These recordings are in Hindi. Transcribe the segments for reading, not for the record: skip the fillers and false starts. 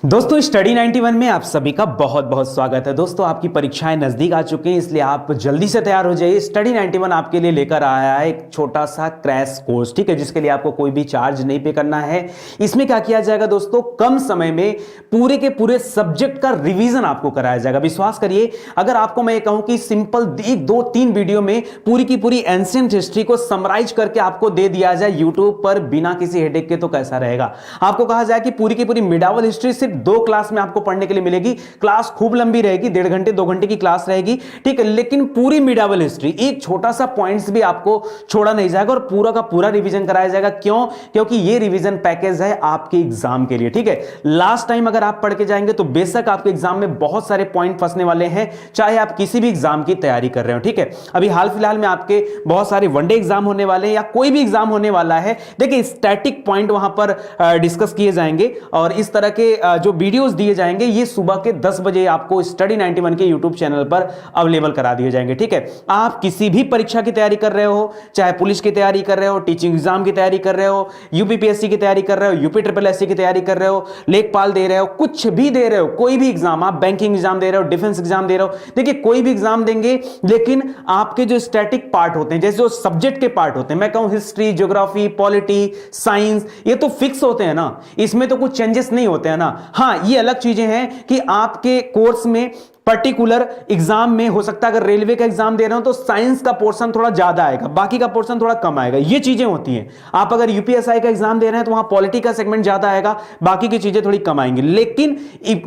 दोस्तों स्टडी 91 में आप सभी का बहुत बहुत स्वागत है। दोस्तों आपकी परीक्षाएं नजदीक आ चुकी हैं, इसलिए आप जल्दी से तैयार हो जाइए। स्टडी 91 आपके लिए लेकर आया है एक छोटा सा क्रैश कोर्स, ठीक है, जिसके लिए आपको कोई भी चार्ज नहीं पे करना है। इसमें क्या किया जाएगा दोस्तों, कम समय में पूरे के पूरे सब्जेक्ट का रिवीजन आपको कराया जाएगा। विश्वास करिए, अगर आपको मैं कहूं कि सिंपल एक दो तीन वीडियो में पूरी की पूरी एंशिएंट हिस्ट्री को समराइज करके आपको दे दिया जाए यूट्यूब पर बिना किसी हेडेक के, तो कैसा रहेगा। आपको कहा जाए कि पूरी की पूरी मिडावल हिस्ट्री सिर्फ 2 क्लास में आपको पढ़ने के लिए मिलेगी। क्लास खूब लंबी रहेगी, 1.5 घंटे 2 घंटे की क्लास रहेगी, ठीक है, लेकिन पूरी मिडावल हिस्ट्री एक छोटा सा पॉइंट्स भी आपको छोड़ा नहीं जाएगा और पूरा का पूरा रिवीजन कराया जाएगा। क्यों? क्योंकि ये रिवीजन पैकेज है आपके एग्जाम के लिए, ठीक है। लास्ट टाइम अगर आप पढ़ के जाएंगे तो बेशक आपके एग्जाम में बहुत सारे पॉइंट फंसने वाले हैं, चाहे आप किसी भी एग्जाम की तैयारी कर रहे हो, ठीक है। अभी हाल फिलहाल में आपके बहुत सारे वनडे एग्जाम होने वाले हैं या कोई भी एग्जाम होने वाला है, देखिए स्टैटिक पॉइंट वहां पर डिस्कस किए जाएंगे और इस तरह के जो वीडियोस दिए जाएंगे ये सुबह के 10 बजे आपको स्टडी 91 के यूट्यूब चैनल पर अवेलेबल करा दिए जाएंगे, ठीक है। आप किसी भी परीक्षा की तैयारी कर रहे हो, चाहे पुलिस की तैयारी कर रहे हो, टीचिंग एग्जाम की तैयारी कर रहे हो, यूपीपीएससी की तैयारी कर रहे हो, यूपी ट्रिपल एससी की तैयारी कर रहे हो, लेखपाल दे रहे हो, कुछ भी दे रहे हो, कोई भी एग्जाम, आप बैंकिंग एग्जाम दे रहे हो, डिफेंस एग्जाम दे रहे हो, देखिए कोई भी एग्जाम देंगे, लेकिन आपके जो स्टैटिक पार्ट होते हैं, जैसे जो सब्जेक्ट के पार्ट होते हैं, मैं कहूं हिस्ट्री, ज्योग्राफी, पॉलिटी, साइंस, ये तो फिक्स होते हैं ना, इसमें तो कुछ चेंजेस नहीं होते हैं ना। हां, ये अलग चीजें हैं कि आपके कोर्स में पर्टिकुलर एग्जाम में हो सकता है, अगर रेलवे का एग्जाम दे रहे हो तो साइंस का पोर्शन थोड़ा ज्यादा आएगा, बाकी का पोर्शन थोड़ा कम आएगा, ये चीजें होती हैं। आप अगर यूपीएसआई का एग्जाम दे रहे हैं तो वहां पॉलिटी का सेगमेंट ज्यादा आएगा, बाकी की चीजें थोड़ी कम आएंगी, लेकिन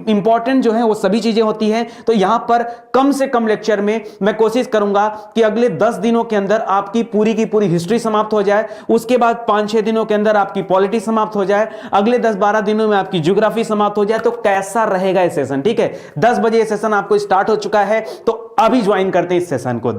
इंपॉर्टेंट जो है वो सभी चीजें होती हैं। तो यहां पर कम से कम लेक्चर में मैं कोशिश करूंगा कि अगले 10 दिनों के अंदर आपकी पूरी की पूरी हिस्ट्री समाप्त हो जाए, उसके बाद 5-6 दिनों के अंदर आपकी पॉलिटी समाप्त हो जाए, अगले 10-12 दिनों में आपकी ज्योग्राफी समाप्त हो जाए। तो कैसा रहेगा ये सेशन, ठीक है। 10 बजे ये सेशन आपको स्टार्ट हो चुका है, तो अभी ज्वाइन करते हैं इस सेशन को।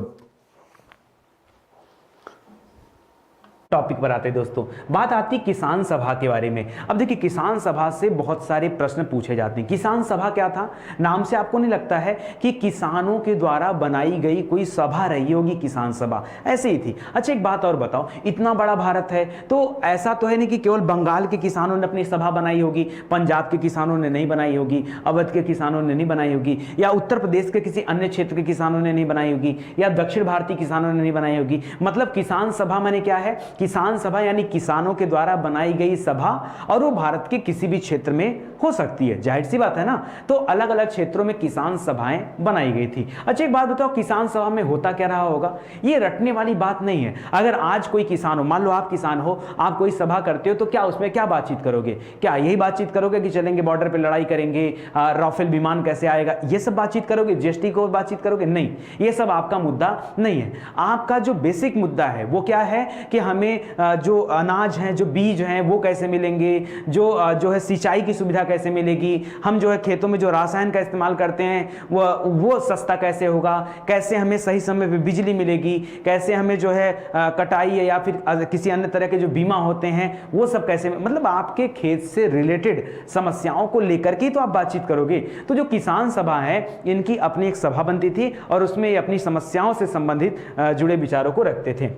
टॉपिक पर आते हैं दोस्तों, बात आती किसान सभा के बारे में। अब देखिए किसान सभा से बहुत सारे प्रश्न पूछे जाते हैं। किसान सभा क्या था? नाम से आपको नहीं लगता है कि किसानों के द्वारा बनाई गई कोई सभा रही होगी किसान सभा? ऐसे ही थी। अच्छा एक बात और बताओ, इतना बड़ा भारत है तो ऐसा तो है नहीं कि केवल बंगाल के किसानों ने अपनी सभा बनाई होगी, पंजाब के किसानों ने नहीं बनाई होगी, अवध के किसानों ने नहीं बनाई होगी, या उत्तर प्रदेश के किसी अन्य क्षेत्र के किसानों ने नहीं बनाई होगी, या दक्षिण भारतीय किसानों ने नहीं बनाई होगी। मतलब किसान सभा माने क्या है? किसान सभा यानी किसानों के द्वारा बनाई गई सभा, और वो भारत के किसी भी क्षेत्र में हो सकती है, जाहिर सी बात है ना। तो अलग अलग क्षेत्रों में किसान सभाएं बनाई गई थी। अच्छा एक बात बताओ, किसान सभा में होता क्या रहा होगा? ये रटने वाली बात नहीं है। अगर आज कोई किसान हो, मान लो आप किसान हो, आप कोई सभा करते हो, तो क्या उसमें क्या बातचीत करोगे? क्या यही बातचीत करोगे कि चलेंगे बॉर्डर पे लड़ाई करेंगे, राफेल विमान कैसे आएगा, ये सब बातचीत करोगे? जीएसटी को बातचीत करोगे? नहीं, ये सब आपका मुद्दा नहीं है। आपका जो बेसिक मुद्दा है वो क्या है कि हमें जो अनाज हैं, जो बीज हैं वो कैसे मिलेंगे, जो है सिंचाई की सुविधा कैसे मिलेगी, हम जो है खेतों में जो रसायन का इस्तेमाल करते हैं वो सस्ता कैसे होगा, कैसे हमें सही समय पे बिजली मिलेगी, कैसे हमें जो है कटाई या फिर किसी अन्य तरह के जो बीमा होते हैं वो सब कैसे, मतलब आपके खेत से रिलेटेड समस्याओं को लेकर के तो आप बातचीत करोगे। तो जो किसान सभा है इनकी अपनी एक सभा बनती थी और उसमें अपनी समस्याओं से संबंधित जुड़े विचारों को रखते थे।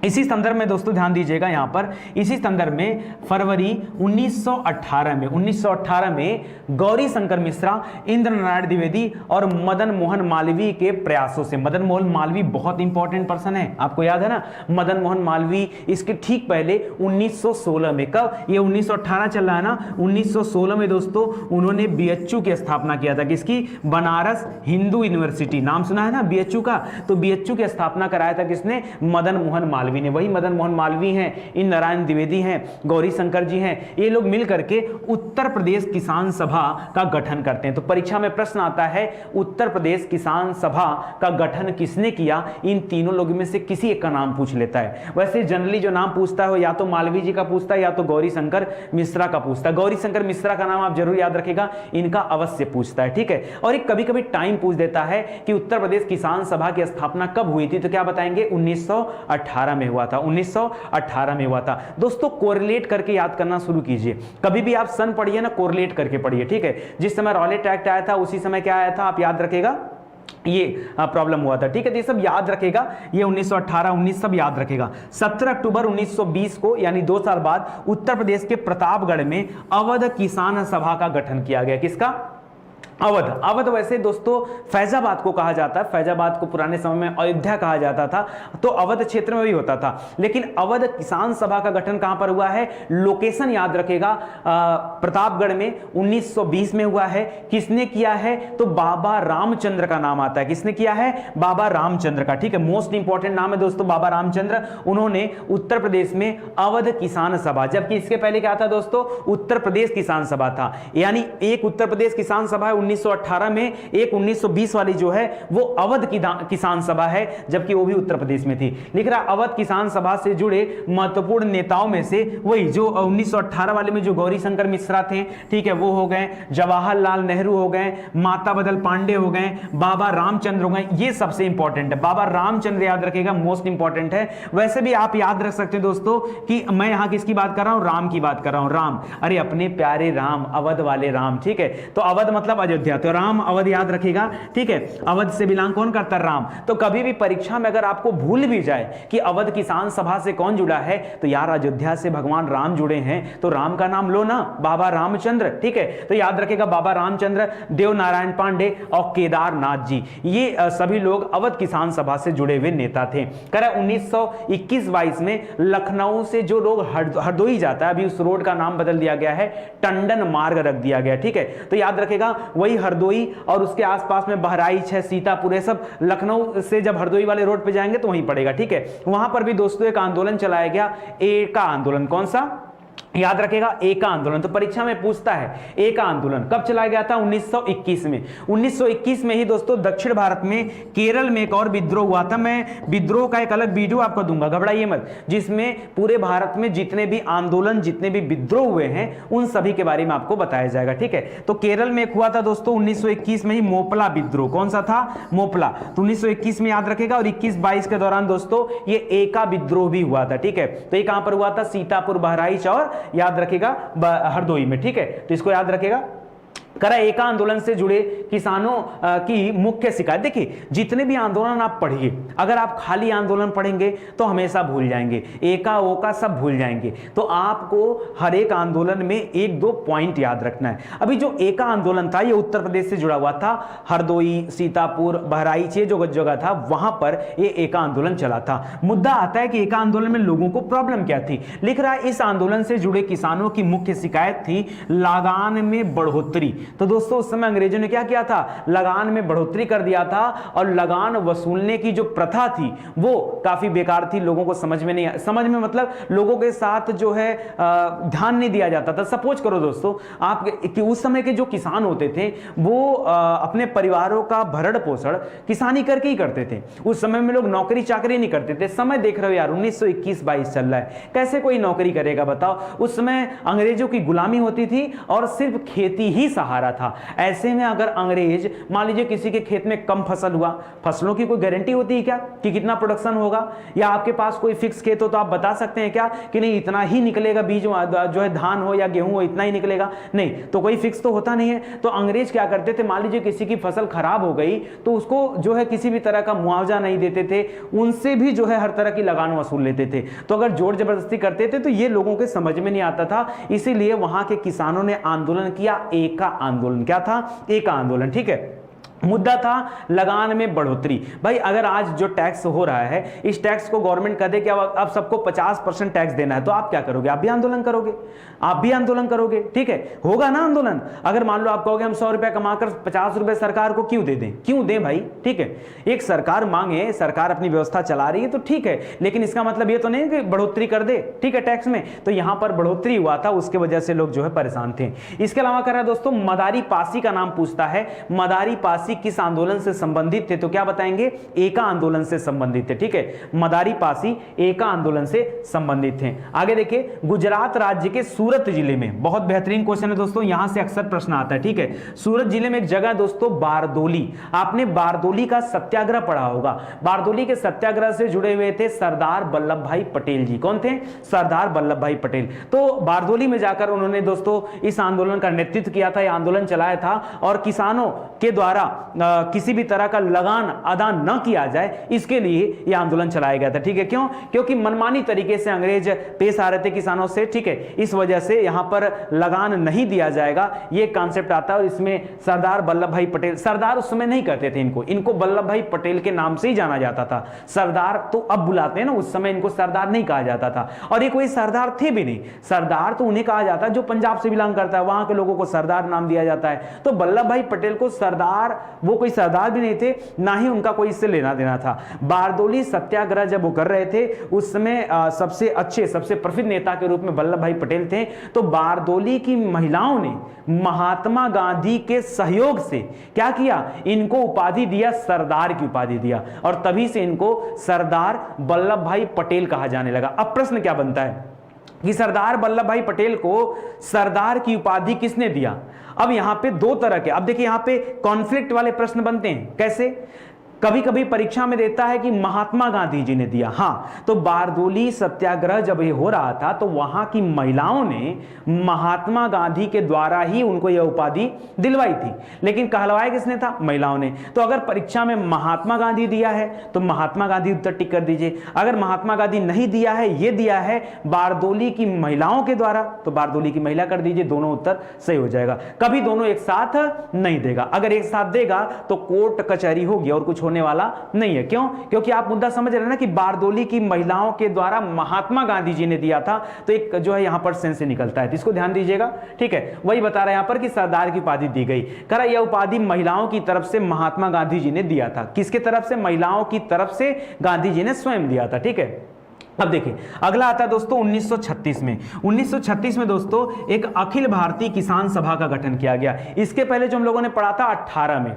इसी संदर्भ में दोस्तों ध्यान दीजिएगा, यहां पर इसी संदर्भ में फरवरी 1918 में गौरी शंकर मिश्रा, इंद्र नारायण द्विवेदी और मदन मोहन मालवीय के प्रयासों से, मदन मोहन मालवीय बहुत इंपॉर्टेंट पर्सन है, आपको याद है ना, मदन मोहन मालवीय इसके ठीक पहले 1916 में, कब ये 1918 चल रहा है ना, 1916 में दोस्तों उन्होंने बीएचयू की स्थापना किया था। किसकी? बनारस हिंदू यूनिवर्सिटी, नाम सुना है ना बीएचयू का, तो बीएचयू की स्थापना कराया था किसने? मदन मोहन मालवीय ने। वही मदन मोहन मालवीय हैं, इन नारायण द्विवेदी हैं, गौरी शंकर जी हैं, ये लोग मिलकर के उत्तर प्रदेश किसान सभा का गठन करते हैं। तो परीक्षा में प्रश्न आता है उत्तर प्रदेश किसान सभा का गठन किसने किया? इन तीनों लोगों में से किसी एक का नाम पूछ लेता है। वैसे जनरली जो नाम पूछता है या तो मालवीय जी का पूछता है या तो गौरी शंकर मिश्रा का पूछता है। गौरी शंकर मिश्रा का नाम आप जरूर याद रखेगा, इनका अवश्य पूछता है, ठीक है। और एक कभी कभी टाइम पूछ देता है कि उत्तर प्रदेश किसान सभा की स्थापना कब हुई थी, तो क्या बताएंगे? 1918 में हुआ था, 1918 में हुआ था। दोस्तों कोरिलेट करके याद करना शुरू कीजिए, कभी भी आप सन पढ़िए ना, कोरिलेट करके पढ़िए, ठीक है। जिस समय रॉलेट एक्ट आया था उसी समय क्या आया था, आप याद रखेगा, ये प्रॉब्लम हुआ था। ठीक है, तो ये सब याद रखेगा, ये 1918 19 सब याद रखेगा। 17 अक्टूबर 1920 को यानी 2 साल बाद उत्तर प्रदेश के प्रतापगढ़ में अवध किसान सभा का गठन किया गया। किसका? अवध। अवध वैसे दोस्तों फैजाबाद को कहा जाता है, फैजाबाद को पुराने समय में अयोध्या कहा जाता था, तो अवध क्षेत्र में भी होता था। लेकिन अवध किसान सभा का गठन कहां पर हुआ है? लोकेशन याद रखेगा, प्रतापगढ़ में 1920 में हुआ है। किसने किया है? तो बाबा रामचंद्र का नाम आता है। किसने किया है? बाबा रामचंद्र का। ठीक है, मोस्ट इंपॉर्टेंट नाम है दोस्तों बाबा रामचंद्र। उन्होंने उत्तर प्रदेश में अवध किसान सभा, जबकि इसके पहले क्या था दोस्तों? उत्तर प्रदेश किसान सभा था। यानी एक उत्तर प्रदेश किसान सभा है 1918 में, एक 1920 वाली जो है वो अवध किसान सभा है, जबकि वो भी उत्तर प्रदेश में थी। लिख रहा अवध किसान सभा से जुड़े महत्वपूर्ण नेताओं में से वही जो 1918 वाले में जो गौरी शंकर मिश्रा थे, ठीक है, वो हो गए, जवाहरलाल नेहरू हो गए, माता बदल पांडे हो गए, बाबा रामचंद्र हो गए। ये सबसे इंपॉर्टेंट है, बाबा रामचंद्र याद रखेगा, मोस्ट इंपॉर्टेंट है। वैसे भी आप याद रख सकते हैं दोस्तों कि मैं यहां किसकी बात कर रहा हूं? राम की बात कर रहा हूं। राम, अरे अपने प्यारे राम, अवध वाले राम। ठीक है, तो अवध मतलब अयोध्या, तो राम अवध याद रखेगा। ठीक है, अवध से बिलोंग कौन करता है? राम। तो कभी भी परीक्षा में अगर आपको भूल भी जाए कि अवध किसान सभा से कौन जुड़ा है, तो यार अयोध्या से भगवान राम जुड़े हैं, तो राम का नाम लो ना, बाबा रामचंद्र। ठीक है, तो याद रखेगा बाबा रामचंद्र, देव नारायण पांडे और केदारनाथ जी, ये सभी लोग अवध किसान सभा से जुड़े हुए नेता थे। कह 1921-22 में लखनऊ से जो लोग हरदोई जाता है, अभी उस रोड का नाम बदल दिया गया है, टंडन मार्ग रख दिया गया। ठीक है, तो याद रखेगा वही हरदोई और उसके आसपास में बहराइच है, सीतापुर है, सब लखनऊ से जब हरदोई वाले रोड पे जाएंगे तो वहीं पड़ेगा। ठीक है, वहां पर भी दोस्तों एक आंदोलन चलाया गया, एका आंदोलन। कौन सा? याद रखेगा, एका आंदोलन। तो परीक्षा में पूछता है एका आंदोलन कब चलाया गया था? 1921 में। 1921 में ही दोस्तों दक्षिण भारत में केरल में एक और विद्रोह हुआ था। मैं विद्रोह का एक अलग वीडियो आपको दूंगा, घबराइए मत, जिसमें पूरे भारत में जितने भी आंदोलन, जितने भी विद्रोह हुए हैं, उन सभी के बारे में आपको बताया जाएगा। ठीक है, तो केरल में एक हुआ था दोस्तों 1921 में ही मोपला विद्रोह। कौन सा था? मोपला। तो 1921 में याद रखेगा, और 21-22 के दौरान दोस्तों ये एका विद्रोह भी हुआ था। ठीक है, तो ये कहां पर हुआ था? सीतापुर, बहराइच और याद रखेगा हरदोई में। ठीक है, तो इसको याद रखेगा। करा एका आंदोलन से जुड़े किसानों की मुख्य शिकायत। देखिए जितने भी आंदोलन आप पढ़िए, अगर आप खाली आंदोलन पढ़ेंगे तो हमेशा भूल जाएंगे, एका ओका सब भूल जाएंगे। तो आपको हर एक आंदोलन में 1-2 पॉइंट याद रखना है। अभी जो एका आंदोलन था ये उत्तर प्रदेश से जुड़ा हुआ था, हरदोई, सीतापुर, बहराइच, ये जो जगह था वहां पर ये एका आंदोलन चला था। मुद्दा आता है कि एका आंदोलन में लोगों को प्रॉब्लम क्या थी। लिख रहा है इस आंदोलन से जुड़े किसानों की मुख्य शिकायत थी लगान में बढ़ोतरी। तो दोस्तों उस समय अंग्रेजों ने क्या किया था? लगान में बढ़ोतरी कर दिया था, और लगान वसूलने की जो प्रथा थी वो काफी बेकार थी, लोगों को समझ में नहीं, समझ में मतलब लोगों के साथ जो है ध्यान नहीं दिया जाता था। सपोज करो दोस्तों आप कि उस समय के जो किसान होते थे वो अपने परिवारों का भरण पोषण किसानी करके ही करते थे। उस समय में लोग नौकरी चाकरी नहीं करते थे। समय देख रहे हो यार 1921-22 चल रहा है, कैसे कोई नौकरी करेगा बताओ। उस समय अंग्रेजों की गुलामी होती थी और सिर्फ खेती ही सहारा था। ऐसे में अगर अंग्रेज मान लीजिए किसी के खेत में कम फसल हुआ, फसलों की कोई गारंटी होती है क्या कि कितना प्रोडक्शन होगा? या आपके पास कोई फिक्स खेत हो तो आप बता सकते हैं क्या कि नहीं इतना ही निकलेगा, बीज जो है धान हो या गेहूं हो इतना ही निकलेगा? नहीं, तो कोई फिक्स तो होता नहीं है। तो अंग्रेज क्या करते थे, मान लीजिए किसी की फसल खराब हो गई तो उसको जो है किसी भी तरह का मुआवजा नहीं देते थे, उनसे भी जो है हर तरह की लगान वसूल लेते थे। तो अगर जोर जबरदस्ती करते थे तो ये लोगों के समझ में नहीं आता था, इसीलिए वहां के किसानों ने आंदोलन किया, एका आंदोलन। क्या था? एका आंदोलन। ठीक है, मुद्दा था लगान में बढ़ोतरी। भाई अगर आज जो टैक्स हो रहा है इस टैक्स को गवर्नमेंट कह दे कि अब सबको 50% टैक्स देना है, तो आप क्या करोगे? आप भी आंदोलन करोगे, आप भी आंदोलन करोगे। ठीक है, होगा ना आंदोलन। अगर मान लो आप कहोगे हम 100 रुपया कमाकर 50 रुपए सरकार को क्यों दे दें? क्यों दें भाई? ठीक है, एक सरकार मांगे, सरकार अपनी व्यवस्था चला रही है तो ठीक है, लेकिन इसका मतलब ये तो नहीं कि बढ़ोतरी कर दे। ठीक है, टैक्स में तो यहां पर बढ़ोतरी हुआ था, उसके वजह से लोग जो है परेशान थे। इसके अलावा कर रहा है दोस्तों मदारी पासी का नाम पूछता है, मदारी पासी किस आंदोलन से संबंधित थे? तो क्या बताएंगे? एका आंदोलन से संबंधित थे। ठीक है, मदारी पासी एका आंदोलन से संबंधित थे। आगे देखिए गुजरात राज्य के सूरत जिले में, बहुत बेहतरीन क्वेश्चन है दोस्तों, यहां से अक्सर प्रश्न आता है। ठीक है, सूरत जिले में एक जगह दोस्तों बारदोली, आपने बारदोली का सत्याग्रह पढ़ा होगा। बारदोली के सत्याग्रह से जुड़े हुए थे सरदार वल्लभ भाई पटेल जी। कौन थे? सरदार वल्लभ भाई पटेल। तो बारदोली में जाकर उन्होंने दोस्तों इस आंदोलन का नेतृत्व किया था, यह आंदोलन चलाया था और किसानों के द्वारा किसी भी तरह का लगान अदा न किया जाए, इसके लिए यह आंदोलन चलाया गया था। ठीक है, क्यों? क्योंकि मनमानी तरीके से अंग्रेज पेश आ रहे थे किसानों से। ठीक है, इस वजह से यहां पर लगान नहीं दिया जाएगा, यह कॉन्सेप्ट आता है। और इसमें सरदार वल्लभ भाई पटेल, सरदार उस समय नहीं कहते थे इनको वल्लभ भाई पटेल के नाम से ही जाना जाता था। सरदार तो अब बुलाते हैं ना, उस समय इनको सरदार नहीं कहा जाता था। और ये कोई सरदार थे भी नहीं, सरदार तो उन्हें कहा जाता है जो पंजाब से बिलोंग करता है, वहां के लोगों को सरदार नाम दिया जाता है। तो वल्लभ भाई पटेल को सरदार, वो कोई सरदार भी नहीं थे, ना ही उनका कोई इससे लेना देना था। बारदोली सत्याग्रह जब वो कर रहे थे, उस समय सबसे अच्छे, सबसे प्रसिद्ध नेता के रूप में वल्लभ भाई पटेल थे। तो बारदोली की महिलाओं ने महात्मा गांधी के सहयोग से क्या किया, इनको उपाधि दिया, सरदार की उपाधि दिया, और तभी से इनको सरदार वल्लभ भाई पटेल कहा जाने लगा। अब प्रश्न क्या बनता है कि सरदार वल्लभ भाई पटेल को सरदार की उपाधि किसने दिया? अब यहां पे दो तरह के, अब देखिए यहां पे कॉन्फ्लिक्ट वाले प्रश्न बनते हैं। कैसे? कभी कभी परीक्षा में देता है कि महात्मा गांधी जी ने दिया। हां, तो बारदोली सत्याग्रह जब ये हो रहा था तो वहां की महिलाओं ने महात्मा गांधी के द्वारा ही उनको यह उपाधि दिलवाई थी, लेकिन कहलवाया किसने था? महिलाओं ने। तो अगर परीक्षा में महात्मा गांधी दिया है तो महात्मा गांधी उत्तर टिक कर दीजिए। अगर महात्मा गांधी नहीं दिया है, ये दिया है बारदोली की महिलाओं के द्वारा, तो बारदोली की महिला कर दीजिए, दोनों उत्तर सही हो जाएगा। कभी दोनों एक साथ नहीं देगा, अगर एक साथ देगा तो कोर्ट कचहरी होगी और कुछ होने वाला नहीं है। क्यों? क्योंकि आप मुद्दा समझ रहे हैं ना कि बारदोली की महिलाओं के द्वारा महात्मा गांधी जी ने दिया था, तो एक जो है यहां पर सेंस से निकलता है, तो इसको ध्यान दीजिएगा। ठीक है, वही बता रहा है यहां पर कि सरदार की उपाधि दी गई। कह रहा यह उपाधि महिलाओं की तरफ से महात्मा गांधी जी ने दिया था। किसके तरफ से? महिलाओं की तरफ से गांधी जी ने स्वयं दिया था। ठीक है, अब देखिए अगला आता है दोस्तों 1936 में। 1936 में दोस्तों एक अखिल भारतीय किसान सभा का गठन किया गया। इसके पहले जो हम लोगों ने पढ़ा था 18 में,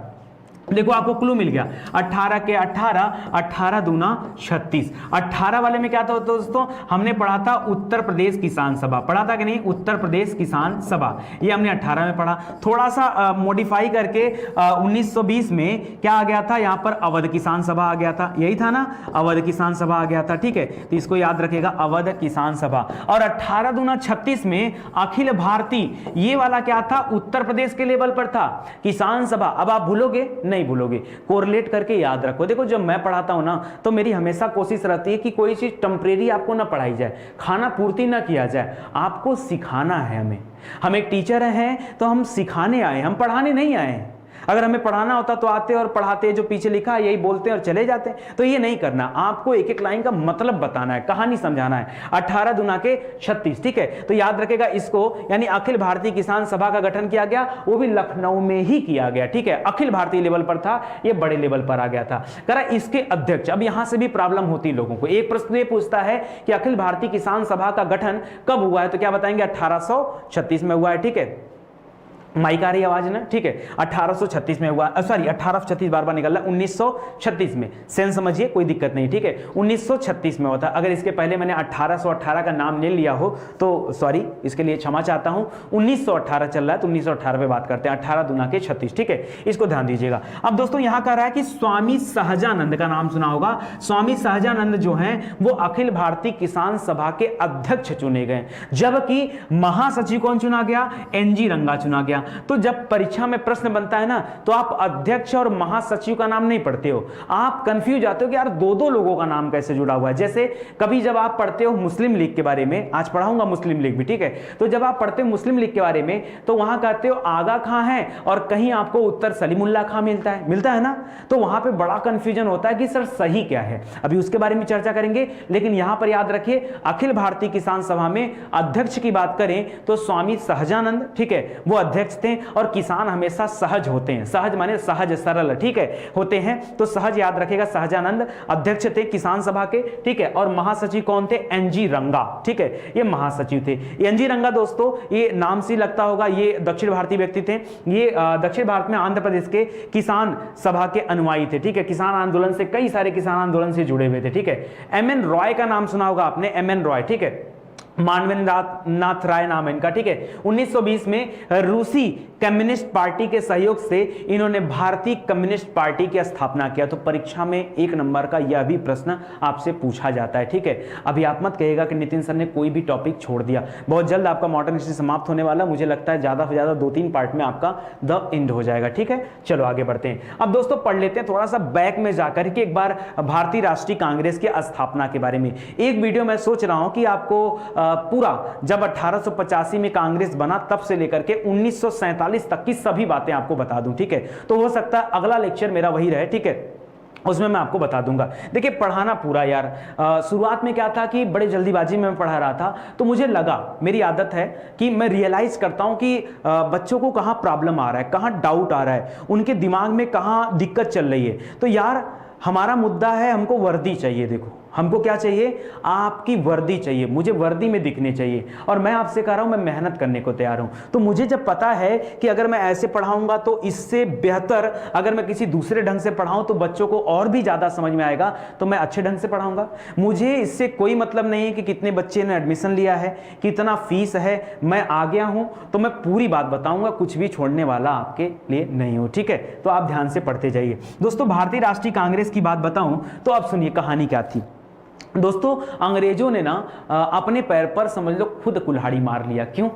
देखो आपको क्लू मिल गया, 18 के 18, 18 दूना 36। 18 वाले में क्या था दोस्तों? हमने पढ़ा था उत्तर प्रदेश किसान सभा, पढ़ा था कि नहीं? उत्तर प्रदेश किसान सभा, ये हमने 18 में पढ़ा। थोड़ा सा मॉडिफाई करके 1920 में क्या आ गया था? यहां पर अवध किसान सभा आ गया था, यही था ना, अवध किसान सभा आ गया था। ठीक है, तो इसको याद रखेगा, अवध किसान सभा। और 18 दूना 36 में अखिल भारतीय, ये वाला क्या था? उत्तर प्रदेश के लेवल पर था किसान सभा। अब आप भूलोगे नहीं भूलोगे, कोरिलेट करके याद रखो। देखो जब मैं पढ़ाता हूं ना तो मेरी हमेशा कोशिश रहती है कि कोई चीज टेम्परेरी आपको ना पढ़ाई जाए, खाना पूर्ति ना किया जाए, आपको सिखाना है। हम एक टीचर हैं तो हम सिखाने आए, हम पढ़ाने नहीं आए हैं। अगर हमें पढ़ाना होता तो आते और पढ़ाते, जो पीछे लिखा है यही बोलते और चले जाते। तो ये नहीं करना, आपको एक एक लाइन का मतलब बताना है, कहानी समझाना है। 18 दूना के 36। ठीक है, तो याद रखेगा इसको, यानी अखिल भारतीय किसान सभा का गठन किया गया, वो भी लखनऊ में ही किया गया। ठीक है, अखिल भारतीय लेवल पर था, ये बड़े लेवल पर आ गया था। करा इसके अध्यक्ष, अब यहां से भी प्रॉब्लम होती है लोगों को। एक प्रश्न ये पूछता है कि अखिल भारतीय किसान सभा का गठन कब हुआ है, तो क्या बताएंगे? 1836 में हुआ है। ठीक है, माइक आ रही आवाज ना? ठीक है, 1836 में हुआ, सॉरी 1836 बार बार निकल रहा है, 1936 में। सेंस समझिए, कोई दिक्कत नहीं। ठीक है, 1936 में हुआ था। अगर इसके पहले मैंने 1818 का नाम ले लिया हो तो सॉरी, इसके लिए क्षमा चाहता हूं। 1918 चल रहा है तो 1918 पे बात करते हैं, 18 दूना के 36। ठीक है, इसको ध्यान दीजिएगा। अब दोस्तों यहां कह रहा है कि स्वामी सहजानंद का नाम सुना होगा। स्वामी सहजानंद जो हैं वो अखिल भारतीय किसान सभा के अध्यक्ष चुने गए, जबकि महासचिव कौन चुना गया? एनजी रंगा चुना गया। तो जब परीक्षा में प्रश्न बनता है ना तो आप अध्यक्ष और महासचिव का नाम नहीं पढ़ते हो, आप कंफ्यूज आते हो कि यार दो दो लोगों का नाम कैसे जुड़ा हुआ है। जैसे कभी जब आप पढ़ते हो मुस्लिम लीग के बारे में, आज पढ़ाऊंगा मुस्लिम लीग भी। ठीक है, तो जब आप पढ़ते हो मुस्लिम लीग के बारे में तो वहां कहते हो आगा खां है और कहीं आपको उत्तर सलीमुल्लाह खां मिलता है ना, तो वहां पे बड़ा कंफ्यूजन होता है कि सर सही क्या है। अभी उसके बारे में चर्चा करेंगे, लेकिन यहां पर याद रखिए अखिल भारतीय किसान सभा में अध्यक्ष की बात करें तो स्वामी सहजानंद, ठीक है, वो अध्यक्ष थे। और किसान हमेशा सहज होते हैं, सहज माने सहज सरल, ठीक है, होते हैं, तो सहज याद रखेगा। सहजानंद अध्यक्ष थे किसान सभा के। ठीक है, और महासचिव कौन थे? एनजी रंगा। ठीक है, ये महासचिव थे। एनजी रंगा दोस्तों, ये नाम से लगता होगा, ये दक्षिण भारतीय व्यक्ति थे। ये दक्षिण भारत में आंध्र प्रदेश के किसान सभा के अनुयायी थे। ठीक है, किसान आंदोलन से, कई सारे किसान आंदोलन से जुड़े हुए थे। ठीक है, एमएन रॉय का नाम सुना होगा आपने, एमएन रॉय। ठीक है, मानवेंद्र नाथ राय नाम है इनका, ठीक है। 1920 में रूसी कम्युनिस्ट पार्टी के सहयोग से इन्होंने भारतीय कम्युनिस्ट पार्टी की स्थापना किया। तो परीक्षा में 1 नंबर का यह भी प्रश्न आपसे पूछा जाता है, ठीक है। अभी आप मत कहिएगा कि नितिन सर ने कोई भी टॉपिक छोड़ दिया। बहुत जल्द आपका मॉडर्न हिस्ट्री समाप्त होने वाला, मुझे लगता है ज्यादा से ज्यादा 2-3 पार्ट में आपका द एंड हो जाएगा, ठीक है। चलो आगे बढ़ते हैं। अब दोस्तों पढ़ लेते हैं थोड़ा सा बैक में जाकर के एक बार भारतीय राष्ट्रीय कांग्रेस की स्थापना के बारे में। एक वीडियो मैं सोच रहा हूं कि आपको पूरा जब 1885 में कांग्रेस बना तब से लेकर के 1947 तक की सभी बातें आपको बता दूं, ठीक है। तो हो सकता है अगला लेक्चर मेरा वही रहे, ठीक है, उसमें मैं आपको बता दूंगा। देखिए पढ़ाना पूरा यार, शुरुआत में क्या था कि बड़े जल्दीबाजी में मैं पढ़ा रहा था, तो मुझे लगा, मेरी आदत है कि मैं रियलाइज करता हूं कि बच्चों को कहां प्रॉब्लम आ रहा है, कहां डाउट आ रहा है, उनके दिमाग में कहां दिक्कत चल रही है। तो यार हमारा मुद्दा है, हमको वर्दी चाहिए। देखो हमको क्या चाहिए, आपकी वर्दी चाहिए, मुझे वर्दी में दिखने चाहिए। और मैं आपसे कह रहा हूं मैं मेहनत करने को तैयार हूं। तो मुझे जब पता है कि अगर मैं ऐसे पढ़ाऊंगा तो इससे बेहतर अगर मैं किसी दूसरे ढंग से पढ़ाऊं तो बच्चों को और भी ज्यादा समझ में आएगा, तो मैं अच्छे ढंग से पढ़ाऊंगा। मुझे इससे कोई मतलब नहीं है कि कितने बच्चे ने एडमिशन लिया है, कितना फीस है। मैं आ गया हूं तो मैं पूरी बात बताऊंगा, कुछ भी छोड़ने वाला आपके लिए नहीं हो, ठीक है। तो आप ध्यान से पढ़ते जाइए। दोस्तों भारतीय राष्ट्रीय कांग्रेस की बात बताऊं तो अब सुनिए कहानी क्या थी। दोस्तों अंग्रेजों ने ना अपने पैर पर समझ लो खुद कुल्हाड़ी मार लिया। क्यों?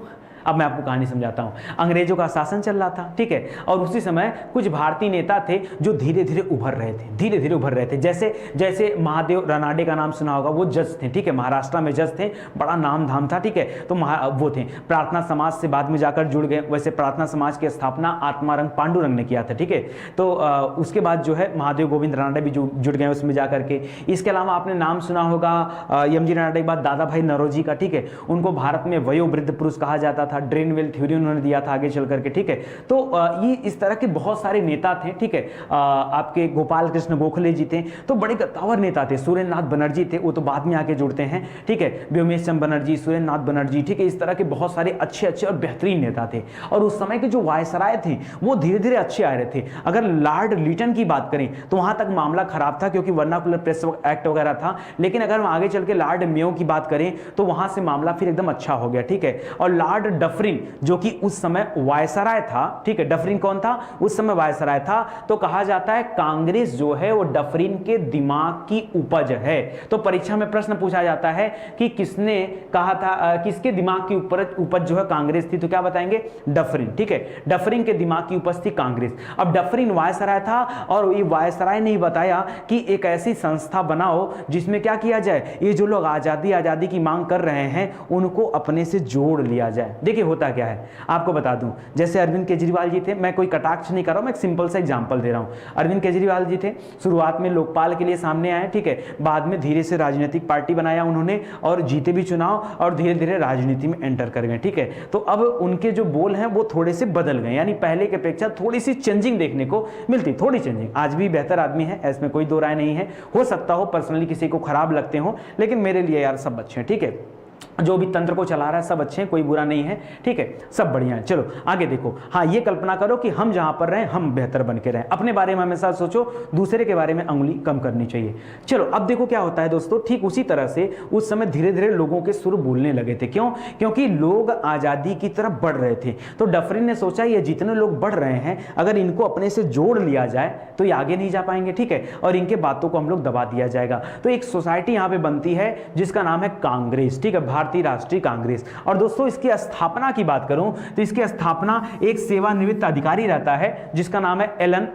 अब मैं आपको कहानी समझाता हूं। अंग्रेजों का शासन चल रहा था, ठीक है, और उसी समय कुछ भारतीय नेता थे जो धीरे धीरे उभर रहे थे, धीरे धीरे उभर रहे थे। जैसे जैसे महादेव रानाडे का नाम सुना होगा, वो जज थे, ठीक है, महाराष्ट्र में जज थे, बड़ा नाम धाम था, ठीक है। तो वो थे, प्रार्थना समाज से बाद में जाकर जुड़ गए। वैसे प्रार्थना समाज की स्थापना आत्मारंग पांडुरंग ने किया था, ठीक है। तो उसके बाद जो है महादेव गोविंद रानाडे भी जुड़ गए उसमें जाकर के। इसके अलावा आपने नाम सुना होगा यमजी रानाडे के बाद दादा भाई नौरोजी का, ठीक है। उनको भारत में वयोवृद्ध पुरुष कहा जाता था। ड्रेनवेल थ्योरी उन्होंने दिया था आगे चल करके, ठीक है। तो ये इस तरह के बहुत सारे नेता थे, ठीक है। आपके गोपाल कृष्ण गोखले जी थे, तो बड़े कद्दावर नेता थे। सुरेंद्र नाथ बनर्जी थे, वो तो बाद में आके जुड़ते हैं, ठीक है। व्योमेश चंद्र बनर्जी, सुरेंद्र नाथ बनर्जी, ठीक है। इस तरह के बहुत सारे अच्छे अच्छे और बेहतरीन नेता थे। और उस समय के जो वायसराय थे वो धीरे धीरे अच्छे आ रहे थे। अगर लॉर्ड लिटन की बात करें तो वहां तक मामला खराब था क्योंकि वर्नाकुलर प्रेस एक्ट वगैरह था। लेकिन अगर हम आगे चल के लॉर्ड मेयो की बात करें तो वहां से मामला फिर एकदम अच्छा हो गया, ठीक है। और लॉर्ड डफरिन जो कि उस समय वायसराय था, ठीक है। डफरिन कौन था? उस समय वायसराय था। तो कहा जाता है कांग्रेस जो है वो डफरिन के दिमाग की उपज है। तो परीक्षा में प्रश्न पूछा जाता है कि किसने कहा था, किसके दिमाग की उपज जो है कांग्रेस थी, तो क्या बताएंगे? डफरिन, ठीक है। डफरिन के दिमाग की उपज थी कांग्रेस। अब डफरिन वायसराय था और ये वायसराय ने बताया कि एक ऐसी संस्था बनाओ जिसमें क्या किया जाए, ये जो लोग आजादी की मांग कर रहे हैं उनको अपने से जोड़ लिया जाए। देखिए होता क्या है आपको बता दूं, जैसे अरविंद केजरीवाल जी थे, मैं कोई कटाक्ष नहीं कर रहा हूं, मैं एक सिंपल सा एग्जांपल दे रहा हूं। अरविंद केजरीवाल जी थे, शुरुआत में लोकपाल के लिए सामने आए, ठीक है। बाद में धीरे से राजनीतिक पार्टी बनाया उन्होंने और जीते भी चुनाव और धीरे धीरे राजनीति में एंटर कर गए, ठीक है। तो अब उनके जो बोल हैं वो थोड़े से बदल गए, यानी पहले की अपेक्षा थोड़ी सी चेंजिंग देखने को मिलती, थोड़ी चेंजिंग। आज भी बेहतर आदमी है, इसमें कोई दो राय नहीं है। हो सकता हो पर्सनली किसी को खराब लगते हो, लेकिन मेरे लिए यार सब अच्छे हैं, ठीक है। जो भी तंत्र को चला रहा है सब अच्छे हैं, कोई बुरा नहीं है, ठीक है, सब बढ़िया है। चलो आगे देखो। हाँ, ये कल्पना करो कि हम जहां पर रहें हम बेहतर बन के रहें। अपने बारे में हमेशा सोचो, दूसरे के बारे में उंगली कम करनी चाहिए। चलो अब देखो क्या होता है दोस्तों, ठीक उसी तरह से उस समय धीरे धीरे लोगों के सुर बोलने लगे थे। क्यों? क्योंकि लोग आजादी की तरफ बढ़ रहे थे। तो डफरिन ने सोचा ये जितने लोग बढ़ रहे हैं अगर इनको अपने से जोड़ लिया जाए तो ये आगे नहीं जा पाएंगे, ठीक है, और इनके बातों को हम लोग दबा दिया जाएगा। तो एक सोसाइटी यहां पे बनती है जिसका नाम है कांग्रेस, ठीक है, भारतीय राष्ट्रीय कांग्रेस। और दोस्तों इसकी स्थापना की बात करूं तो इसकी स्थापना एक सेवानिवृत्त अधिकारी रहता है जिसका नाम है एलन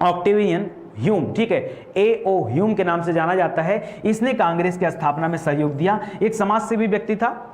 ऑक्टेवियन ह्यूम, ठीक है, A.O. ह्यूम के नाम से जाना जाता है। इसने कांग्रेस की स्थापना में सहयोग दिया। एक समाजसेवी व्यक्ति था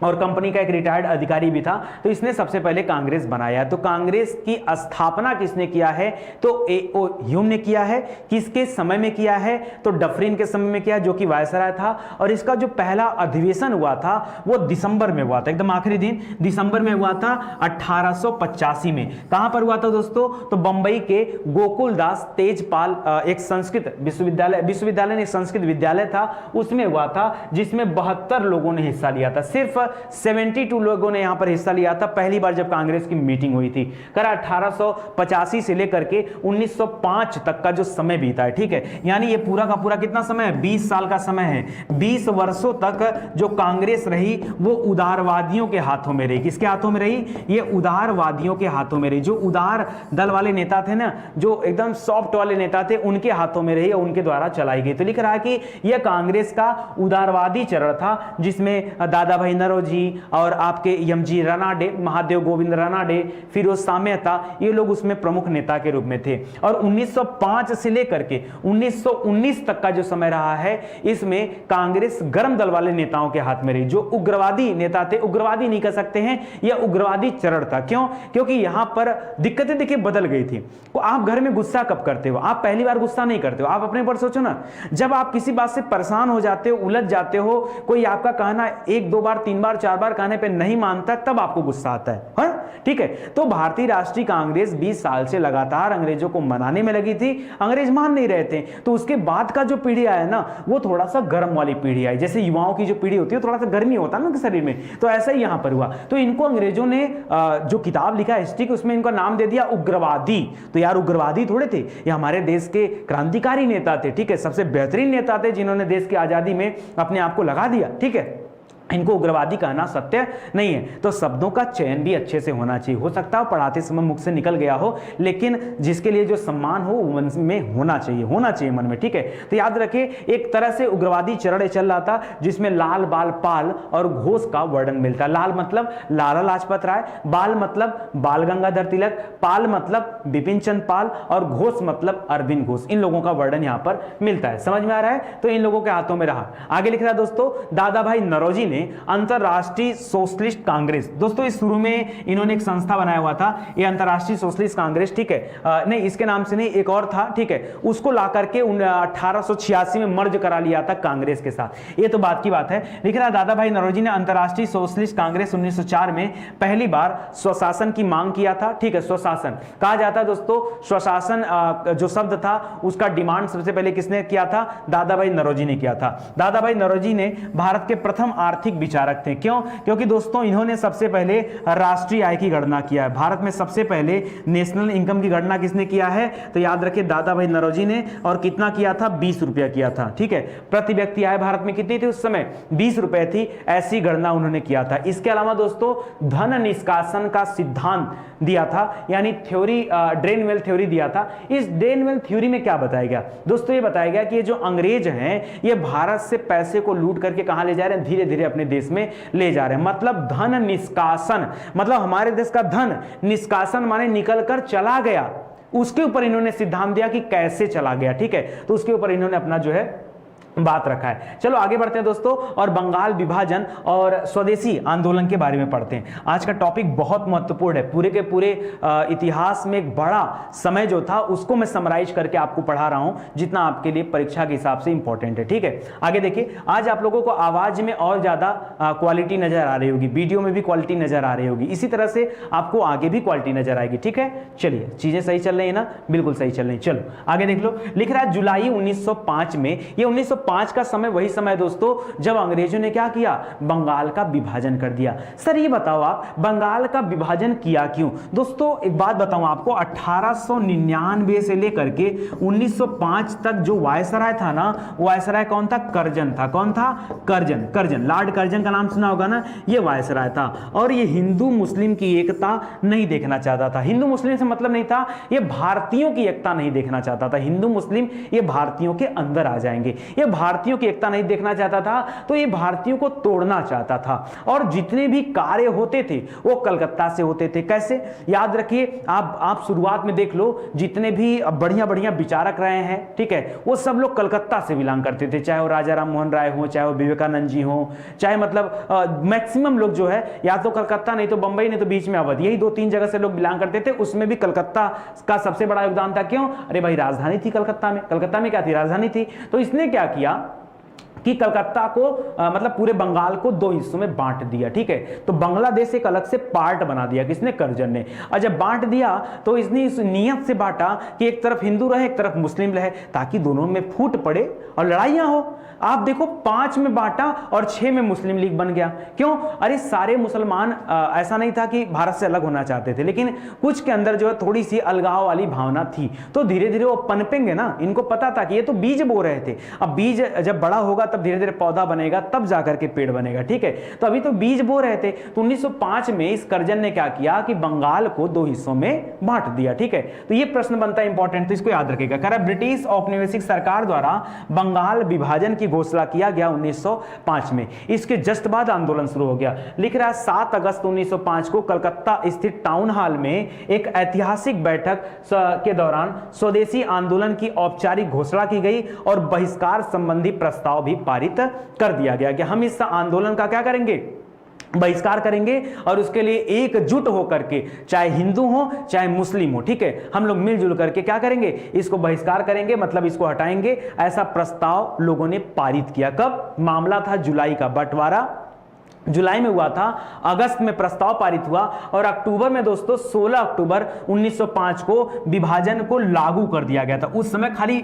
और कंपनी का एक रिटायर्ड अधिकारी भी था। तो इसने सबसे पहले कांग्रेस बनाया। तो कांग्रेस की स्थापना किसने किया है? तो A.O. ह्यूम ने किया है। किसके समय में किया है? तो डफरिन के समय में किया, जो कि वायसराय था। और इसका जो पहला अधिवेशन हुआ था वो दिसंबर में हुआ था, एकदम आखिरी दिन दिसंबर में हुआ था 1885 में। कहां पर हुआ था दोस्तों? तो बंबई के गोकुलदास तेजपाल एक संस्कृत विश्वविद्यालय ने संस्कृत विद्यालय था, उसमें हुआ था, जिसमें 72 लोगों ने हिस्सा लिया था। सिर्फ 72 लोगों ने यहां पर हिस्सा लिया था पहली बार जब कांग्रेस की मीटिंग हुई थी। करा 1885 से लेकर के 1905 तक का जो समय बीता है, ठीक है, यानी ये पूरा का पूरा कितना समय है, 20 साल का समय है। 20 वर्षों तक जो कांग्रेस रही वो उदारवादियों के हाथों में रही। किसके हाथों में रही, ये उदारवादियों के हाथों में रही। जो उदार दल वाले नेता थे ना, जो एकदम सॉफ्ट वाले नेता थे, उनके हाथों में रही और उनके द्वारा चलाई गई। तो लिख रहा है कि यह कांग्रेस का उदारवादी चरण था, जिसमें दादा भाई नौरोजी और आपके यमजी रानाडे, महादेव गोविंद रानाडे, फिरोज शाह मेहता, ये लोग उसमें प्रमुख नेता के रूप में थे। और 1905 से लेकर के 1919 तक का जो समय रहा है, इसमें कांग्रेस गर्म दल वाले नेताओं के हाथ में रही। जो उग्रवादी नेता थे, उग्रवादी नहीं कह सकते हैं, यह उग्रवादी चरण था। क्यों? क्योंकि यहां पर दिक्कतें देखिए बदल गई थी। तो आप घर में गुस्सा कब करते हो? आप पहली बार गुस्सा नहीं करते हो। आप अपने ऊपर सोचो ना, जब आप किसी बात से परेशान हो जाते हो, उलझ जाते हो, कोई आपका कहना 1 2 बार 3 बार 4 बार कहने पे नहीं मानता, तब आपको गुस्सा आता है, हाँ? ठीक है। तो भारतीय राष्ट्रीय कांग्रेस 20 साल से लगातार अंग्रेजों को मनाने में लगी थी। अंग्रेज मान नहीं रहे थे। तो उसके बाद का जो पीढ़ी आया ना, वो थोड़ा सा गर्म वाली पीढ़ी आई। जैसे युवाओं की जो पीढ़ी होती है, थोड़ा सा गर्मी होता है ना शरीर में, तो ऐसा ही यहां पर हुआ। तो इनको अंग्रेजों ने जो किताब लिखा हिस्ट्री की, उसमें इनका नाम दे दिया उग्रवादी। तो यार उग्रवादी थोड़े थे, ये हमारे देश के क्रांतिकारी नेता थे, ठीक है, सबसे बेहतरीन नेता थे, जिन्होंने देश की आजादी में अपने आप को लगा दिया, ठीक है। इनको उग्रवादी कहना सत्य नहीं है। तो शब्दों का चयन भी अच्छे से होना चाहिए। हो सकता है पढ़ाते समय मुख से निकल गया हो, लेकिन जिसके लिए जो सम्मान हो मन में होना चाहिए मन में, ठीक है। तो याद रखिए, एक तरह से उग्रवादी चरण चल रहा था, जिसमें लाल बाल पाल और घोष का वर्णन मिलता है। लाल मतलब लाला लाजपत राय, बाल मतलब बाल गंगाधर तिलक, पाल मतलब बिपिन चंद्र पाल और घोष मतलब अरविंद घोष। इन लोगों का वर्णन यहां पर मिलता है। समझ में आ रहा है? तो इन लोगों के हाथों में रहा। आगे लिख रहा है दोस्तों, दादा भाई नौरोजी ने अंतरराष्ट्रीय सोशलिस्ट कांग्रेस, दोस्तों इस शुरू में इन्होंने एक संस्था बनाया हुआ था, ये अंतरराष्ट्रीय सोशलिस्ट कांग्रेस, ठीक है, नहीं इसके नाम से नहीं, एक और था, ठीक है, उसको ला करके 1886 में मर्ज करा लिया था कांग्रेस के साथ। ये तो बात की बात है। लिख रहा दादा भाई नौरोजी ने अंतरराष्ट्रीय सोशलिस्ट कांग्रेस 1904 में पहली बार स्वशासन की मांग किया था, ठीक है। स्वशासन कहा जाता है दोस्तों, स्वशासन जो शब्द था उसका डिमांड सबसे पहले किसने किया था? दादा भाई नौरोजी ने किया था। दादा भाई नौरोजी ने भारत के प्रथम आर्थिक विचारक थे। क्यों? क्योंकि दोस्तों इन्होंने सबसे पहले राष्ट्रीय आय की गणना किया है। भारत में सबसे पहले नेशनल इनकम की गणना किसने किया है? तो याद रखिए दादा भाई नौरोजी ने। और कितना किया था? 20 रुपया किया था, ठीक है। प्रति व्यक्ति आय भारत में कितनी थी उस समय? 20 रुपए थी। ऐसी गणना उन्होंने किया था। इसके अलावा दोस्तों धन निष्कासन का सिद्धांत दिया था, यानी थ्योरी, ड्रेन वेल थ्योरी दिया था। इस ड्रेन वेल थ्योरी में क्या बताया गया दोस्तों? ये बताया गया कि ये जो अंग्रेज हैं, ये भारत से पैसे को लूट करके कहां ले जा रहे हैं? धीरे धीरे अपने देश में ले जा रहे हैं। मतलब धन निष्कासन, मतलब हमारे देश का धन निष्कासन माने निकल कर चला गया, उसके ऊपर इन्होंने सिद्धांत दिया कि कैसे चला गया, ठीक है। तो उसके ऊपर इन्होंने अपना जो है बात रखा है। चलो आगे बढ़ते हैं दोस्तों, और बंगाल विभाजन और स्वदेशी आंदोलन के बारे में पढ़ते हैं। आज का टॉपिक बहुत महत्वपूर्ण है। पूरे के पूरे इतिहास में एक बड़ा समय जो था उसको मैं समराइज करके आपको पढ़ा रहा हूं, जितना आपके लिए परीक्षा के हिसाब से इंपॉर्टेंट है, ठीक है। आगे देखिए, आज आप लोगों को आवाज में और ज्यादा क्वालिटी नजर आ रही होगी, वीडियो में भी क्वालिटी नजर आ रही होगी, इसी तरह से आपको आगे भी क्वालिटी नजर आएगी, ठीक है। चलिए, चीजें सही चल रही है ना? बिल्कुल सही चल रही है। चलो आगे देख लो। लिख रहा है जुलाई 1905 में, ये 1905 का समय वही समय दोस्तों जब अंग्रेजों ने क्या किया? बंगाल का विभाजन कर दिया। सर ये बताओ आप, बंगाल का विभाजन किया क्यों? दोस्तों एक बात बताऊं आपको, 1899 से लेकर के 1905 तक जो वायसराय था ना, वायसराय कौन था? कर्जन था। कौन था? कर्जन। कर्जन, लॉर्ड कर्जन का नाम सुना होगा ना, ये वायसराय था। और ये हिंदू मुस्लिम की एकता नहीं देखना चाहता था। हिंदू मुस्लिम से मतलब नहीं था, ये भारतीयों की एकता नहीं देखना चाहता था। हिंदू मुस्लिम ये भारतीयों के अंदर आ जाएंगे, ये भारतीयों की एकता नहीं देखना चाहता था, तो ये भारतीयों को तोड़ना चाहता था। और जितने भी कार्य होते थे वो कलकत्ता से होते थे। कैसे? याद रखिए, आप शुरुआत में देख लो, जितने भी बढ़िया बढ़िया विचारक रहे हैं, ठीक है, वो सब लोग कलकत्ता से बिलोंग करते थे। चाहे वो राजा राम मोहन राय हो, चाहे वो विवेकानंद जी हो, चाहे मतलब मैक्सिमम लोग जो है या तो कलकत्ता, नहीं तो बंबई, नहीं तो बीच में अवध, यही 2-3 जगह से लोग बिलोंग करते थे। उसमें भी कलकत्ता का सबसे बड़ा योगदान था। क्यों? अरे भाई राजधानी थी कलकत्ता में। कलकत्ता में क्या थी? राजधानी थी। तो इसने क्या किया कि कलकत्ता को मतलब पूरे बंगाल को दो हिस्सों में बांट दिया, ठीक है। तो बांग्लादेश एक अलग से पार्ट बना दिया, किसने? कर्जन ने। और जब बांट दिया तो इसने इस नियत से बांटा कि एक तरफ हिंदू रहे एक तरफ मुस्लिम रहे, ताकि दोनों में फूट पड़े और लड़ाइयां हो। आप देखो 5 में बांटा और 6 में मुस्लिम लीग बन गया। क्यों? अरे सारे मुसलमान ऐसा नहीं था कि भारत से अलग होना चाहते थे, लेकिन कुछ के अंदर जो है थोड़ी सी अलगाव वाली भावना थी, तो धीरे धीरे वो पनपेंगे ना। इनको पता था कि ये तो बीज बो रहे थे, अब बीज जब बड़ा होगा तब धीरे धीरे पौधा बनेगा, तब जाकर के पेड़ बनेगा, ठीक है। तो अभी तो बीज बो रहे थे। तो 1905 में इस कर्जन ने क्या किया कि बंगाल को 2 हिस्सों में बांट दिया, ठीक है। तो ये प्रश्न बनता है इंपॉर्टेंट, तो इसको याद रखिएगा। कह रहा ब्रिटिश औपनिवेशिक सरकार द्वारा बंगाल विभाजन की घोषणा किया गया 1905 में। इसके जस्ट बाद आंदोलन शुरू हो गया। लिख रहा है 7 अगस्त 1905 को कलकत्ता स्थित टाउन हॉल में एक ऐतिहासिक बैठक के दौरान स्वदेशी आंदोलन की औपचारिक घोषणा की गई और बहिष्कार संबंधी प्रस्ताव भी पारित कर दिया गया कि हम इस आंदोलन का क्या करेंगे? बहिष्कार करेंगे, और उसके लिए एकजुट होकर के, चाहे हिंदू हो चाहे मुस्लिम हो, ठीक है, हम लोग मिलजुल करके क्या करेंगे? इसको बहिष्कार करेंगे, मतलब इसको हटाएंगे। ऐसा प्रस्ताव लोगों ने पारित किया। कब? मामला था जुलाई का, बंटवारा जुलाई में हुआ था, अगस्त में प्रस्ताव पारित हुआ और अक्टूबर में दोस्तों 16 अक्टूबर 1905 को विभाजन को लागू कर दिया गया था। उस समय खाली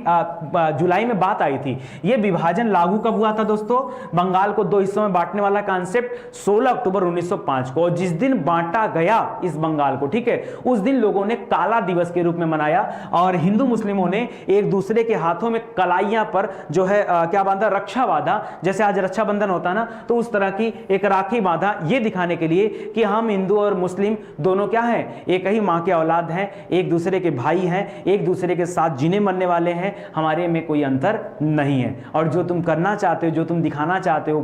जुलाई में बात आई थी। यह विभाजन लागू कब हुआ था दोस्तों? बंगाल को 2 हिस्सों में बांटने वाला कॉन्सेप्ट 16 अक्टूबर 1905 को। जिस दिन बांटा गया इस बंगाल को, ठीक है, उस दिन लोगों ने काला दिवस के रूप में मनाया और हिंदू मुस्लिमों ने एक दूसरे के हाथों में कलाइयां पर जो है क्या बांधा? रक्षा बांधा। जैसे आज रक्षाबंधन होता है ना, तो उस तरह की एक राखी बांधा, यह दिखाने के लिए कि हम हिंदू और मुस्लिम दोनों क्या हैं? एक ही मां के औलाद हैं, एक दूसरे के भाई हैं, एक दूसरे के साथ जीने मरने वाले हैं, हमारे में कोई अंतर नहीं है। और जो तुम करना चाहते हो, जो तुम दिखाना चाहते हो,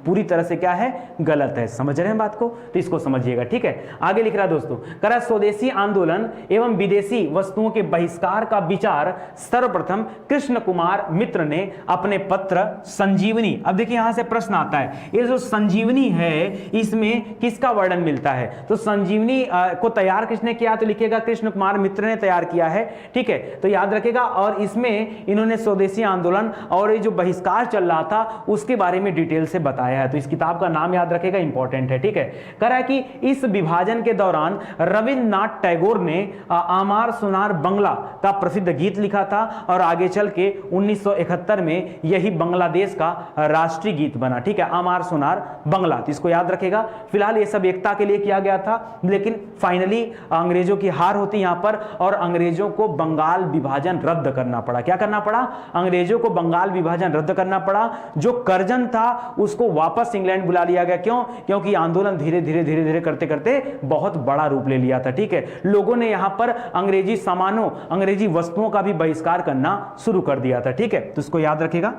पूरी तरह से क्या है? गलत है। समझ रहे हैं बात को? तो इसको समझिएगा, ठीक है। आगे लिख रहा है दोस्तों, कह रहा स्वदेशी आंदोलन एवं विदेशी वस्तुओं के बहिष्कार का विचार सर्वप्रथम कृष्ण कुमार मित्र ने अपने पत्र संजीवनी। अब देखिए यहां से प्रश्न आता है, ये जो संजीवनी है इसमें किसका वर्णन मिलता है? तो संजीवनी को तैयार किसने किया? तो लिखिएगा कृष्ण कुमार मित्र ने तैयार किया है, ठीक है। तो याद रखिएगा, और इसमें इन्होंने स्वदेशी आंदोलन और ये जो बहिष्कार चल रहा था उसके बारे में डिटेल से बताया है। तो इस किताब का नाम याद रखिएगा, इंपॉर्टेंट है, ठीक है। कह रहा है कि इस विभाजन के दौरान रविन्द्रनाथ टैगोर ने आमार सुनार बंगला का प्रसिद्ध गीत लिखा था और आगे चल के 1971 में यही बांग्लादेश का राष्ट्रीय गीत बना, ठीक है, आमार सुनार बंगला। इसको याद रखेगा। फिलहाल ये सब एकता के लिए किया गया था, लेकिन फाइनली अंग्रेजों की हार होती यहां पर और अंग्रेजों को बंगाल विभाजन रद्द करना पड़ा। क्या करना पड़ा? अंग्रेजों को बंगाल विभाजन रद्द करना पड़ा। जो कर्जन था उसको वापस इंग्लैंड बुला लिया गया। क्यों? क्योंकि आंदोलन धीरे धीरे धीरे धीरे करते करते बहुत बड़ा रूप ले लिया था, ठीक है। लोगों ने यहां पर अंग्रेजी सामानों, अंग्रेजी वस्तुओं का भी बहिष्कार करना शुरू कर दिया था, ठीक है। तो इसको याद रखेगा।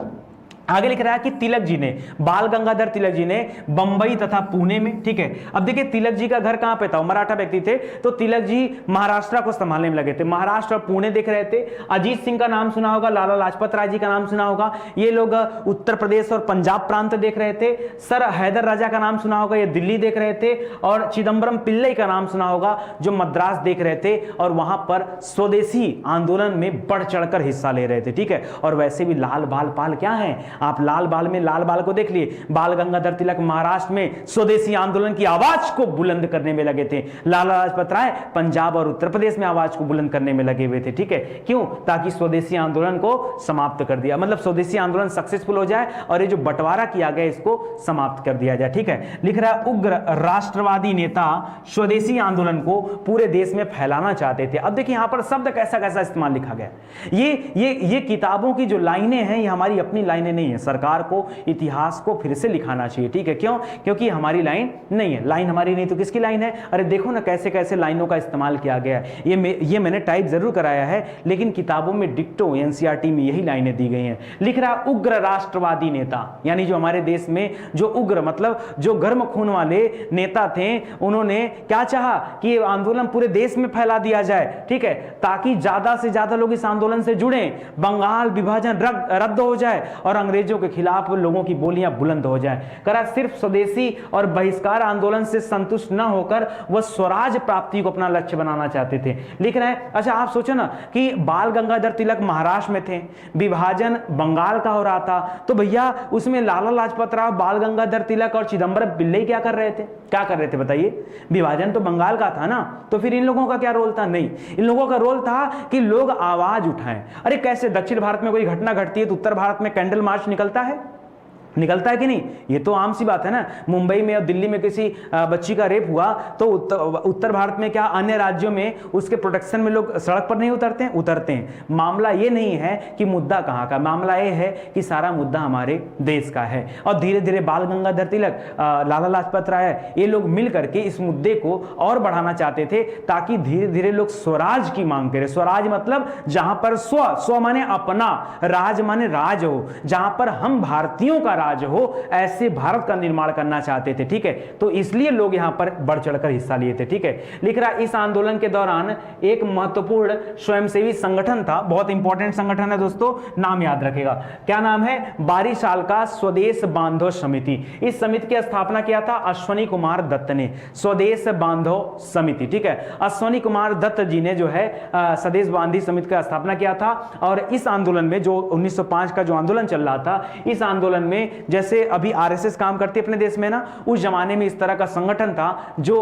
आगे लिख रहा है कि तिलक जी ने, बाल गंगाधर तिलक जी ने बंबई तथा पुणे में, ठीक है। अब देखिए तिलक जी का घर कहां पे था? मराठा व्यक्ति थे, तो तिलक जी महाराष्ट्र को संभालने में लगे थे। महाराष्ट्र और पुणे देख रहे थे। अजीत सिंह का नाम सुना होगा, लाला लाजपत राय जी का नाम सुना होगा, ये लोग उत्तर प्रदेश और पंजाब प्रांत देख रहे थे। सर हैदर राजा का नाम सुना होगा, ये दिल्ली देख रहे थे। और चिदम्बरम पिल्लई का नाम सुना होगा, जो मद्रास देख रहे थे और वहां पर स्वदेशी आंदोलन में बढ़ चढ़कर हिस्सा ले रहे थे, ठीक है। और वैसे भी लाल बाल पाल क्या है? आप लाल बाल में लाल बाल को देख लिए। बाल गंगाधर तिलक महाराष्ट्र में स्वदेशी आंदोलन की आवाज को बुलंद करने में लगे थे। लाला लाजपत राय पंजाब और उत्तर प्रदेश में आवाज को बुलंद करने में लगे हुए थे, ठीक है। क्यों? ताकि स्वदेशी आंदोलन को समाप्त कर दिया, मतलब स्वदेशी आंदोलन सक्सेसफुल हो जाए और ये जो बंटवारा किया गया इसको समाप्त कर दिया जाए, ठीक है। लिख रहा है उग्र राष्ट्रवादी नेता स्वदेशी आंदोलन को पूरे देश में फैलाना चाहते थे। अब देखिए यहां पर शब्द कैसा कैसा इस्तेमाल लिखा गया। ये किताबों की जो लाइनें हैं ये हमारी अपनी लाइनें नहीं है। सरकार को इतिहास को फिर से लिखाना चाहिए, ठीक है। क्यों? क्योंकि हमारी लाइन नहीं है। लाइन हमारी नहीं तो किसकी लाइन है? अरे देखो ना कैसे कैसे लाइनों का इस्तेमाल किया गया है। ये मैंने टाइप जरूर कराया है, लेकिन किताबों में डिक्टो एनसीईआरटी में यही लाइनें दी गई हैं। लिख रहा उग्र राष्ट्रवादी नेता, यानी जो हमारे देश में जो उग्र मतलब जो गर्म खून वाले नेता थे, उन्होंने क्या चाहा कि आंदोलन पूरे देश में फैला दिया जाए, ठीक है, ताकि ज्यादा से ज्यादा लोग इस आंदोलन से जुड़े, बंगाल विभाजन रद्द हो जाए और अंग्रेजों के खिलाफ लोगों की बोलियां बुलंद हो जाएं। करा सिर्फ स्वदेशी और बहिष्कार आंदोलन से संतुष्ट न होकर वह स्वराज प्राप्ति को अपना लक्ष्य बनाना चाहते थे। लिख रहे हैं, अच्छा आप सोचो ना कि बाल गंगाधर तिलक महाराष्ट्र में थे, विभाजन बंगाल का हो रहा था, तो भैया उसमें लाला लाजपत राय, बाल गंगाधर तिलक और चिदंबरम पिल्लई क्या कर रहे थे? क्या कर रहे थे बताइए? विभाजन तो बंगाल का था ना, तो फिर इन लोगों का क्या रोल था? नहीं, इन लोगों का रोल था कि लोग आवाज उठाएं। अरे कैसे दक्षिण भारत में कोई घटना घटती है तो उत्तर भारत में कैंडल मार्च निकलता है कि नहीं? ये तो आम सी बात है ना। मुंबई में और दिल्ली में किसी बच्ची का रेप हुआ तो उत्तर भारत में क्या अन्य राज्यों में उसके प्रोटेक्शन में लोग सड़क पर नहीं उतरते हैं। मामला ये नहीं है कि मुद्दा कहाँ का, मामला ये है कि सारा मुद्दा हमारे देश का है। और धीरे धीरे बाल गंगाधर तिलक, लाला लाजपत राय, ये लोग मिल करके इस मुद्दे को और बढ़ाना चाहते थे ताकि धीरे धीरे लोग स्वराज की मांग करें। स्वराज मतलब जहां पर स्व माने अपना, राज माने राज हो, जहां पर हम भारतीयों का राज हो, ऐसे भारत का निर्माण करना चाहते थे। ठीक है, तो इसलिए लोग यहां पर बढ़ चढ़कर हिस्सा लिए थे। ठीक है, लिख रहा इस आंदोलन के दौरान एक महत्वपूर्ण स्वयंसेवी संगठन था, बहुत इंपॉर्टेंट संगठन है दोस्तों, नाम याद रखेगा। क्या नाम है? बारीशाल का स्वदेश बांधव समिति। इस समिति की स्थापना किया था अश्वनी कुमार दत्त ने, स्वदेश बांधव समिति। ठीक है, अश्वनी कुमार दत्त जी ने जो है स्वदेश बांधी समिति का स्थापना किया था। और इस आंदोलन में जो 1905 का जो आंदोलन चल रहा था, इस आंदोलन में जैसे अभी आरएसएस काम करती है अपने देश में ना, उस जमाने में इस तरह का संगठन था जो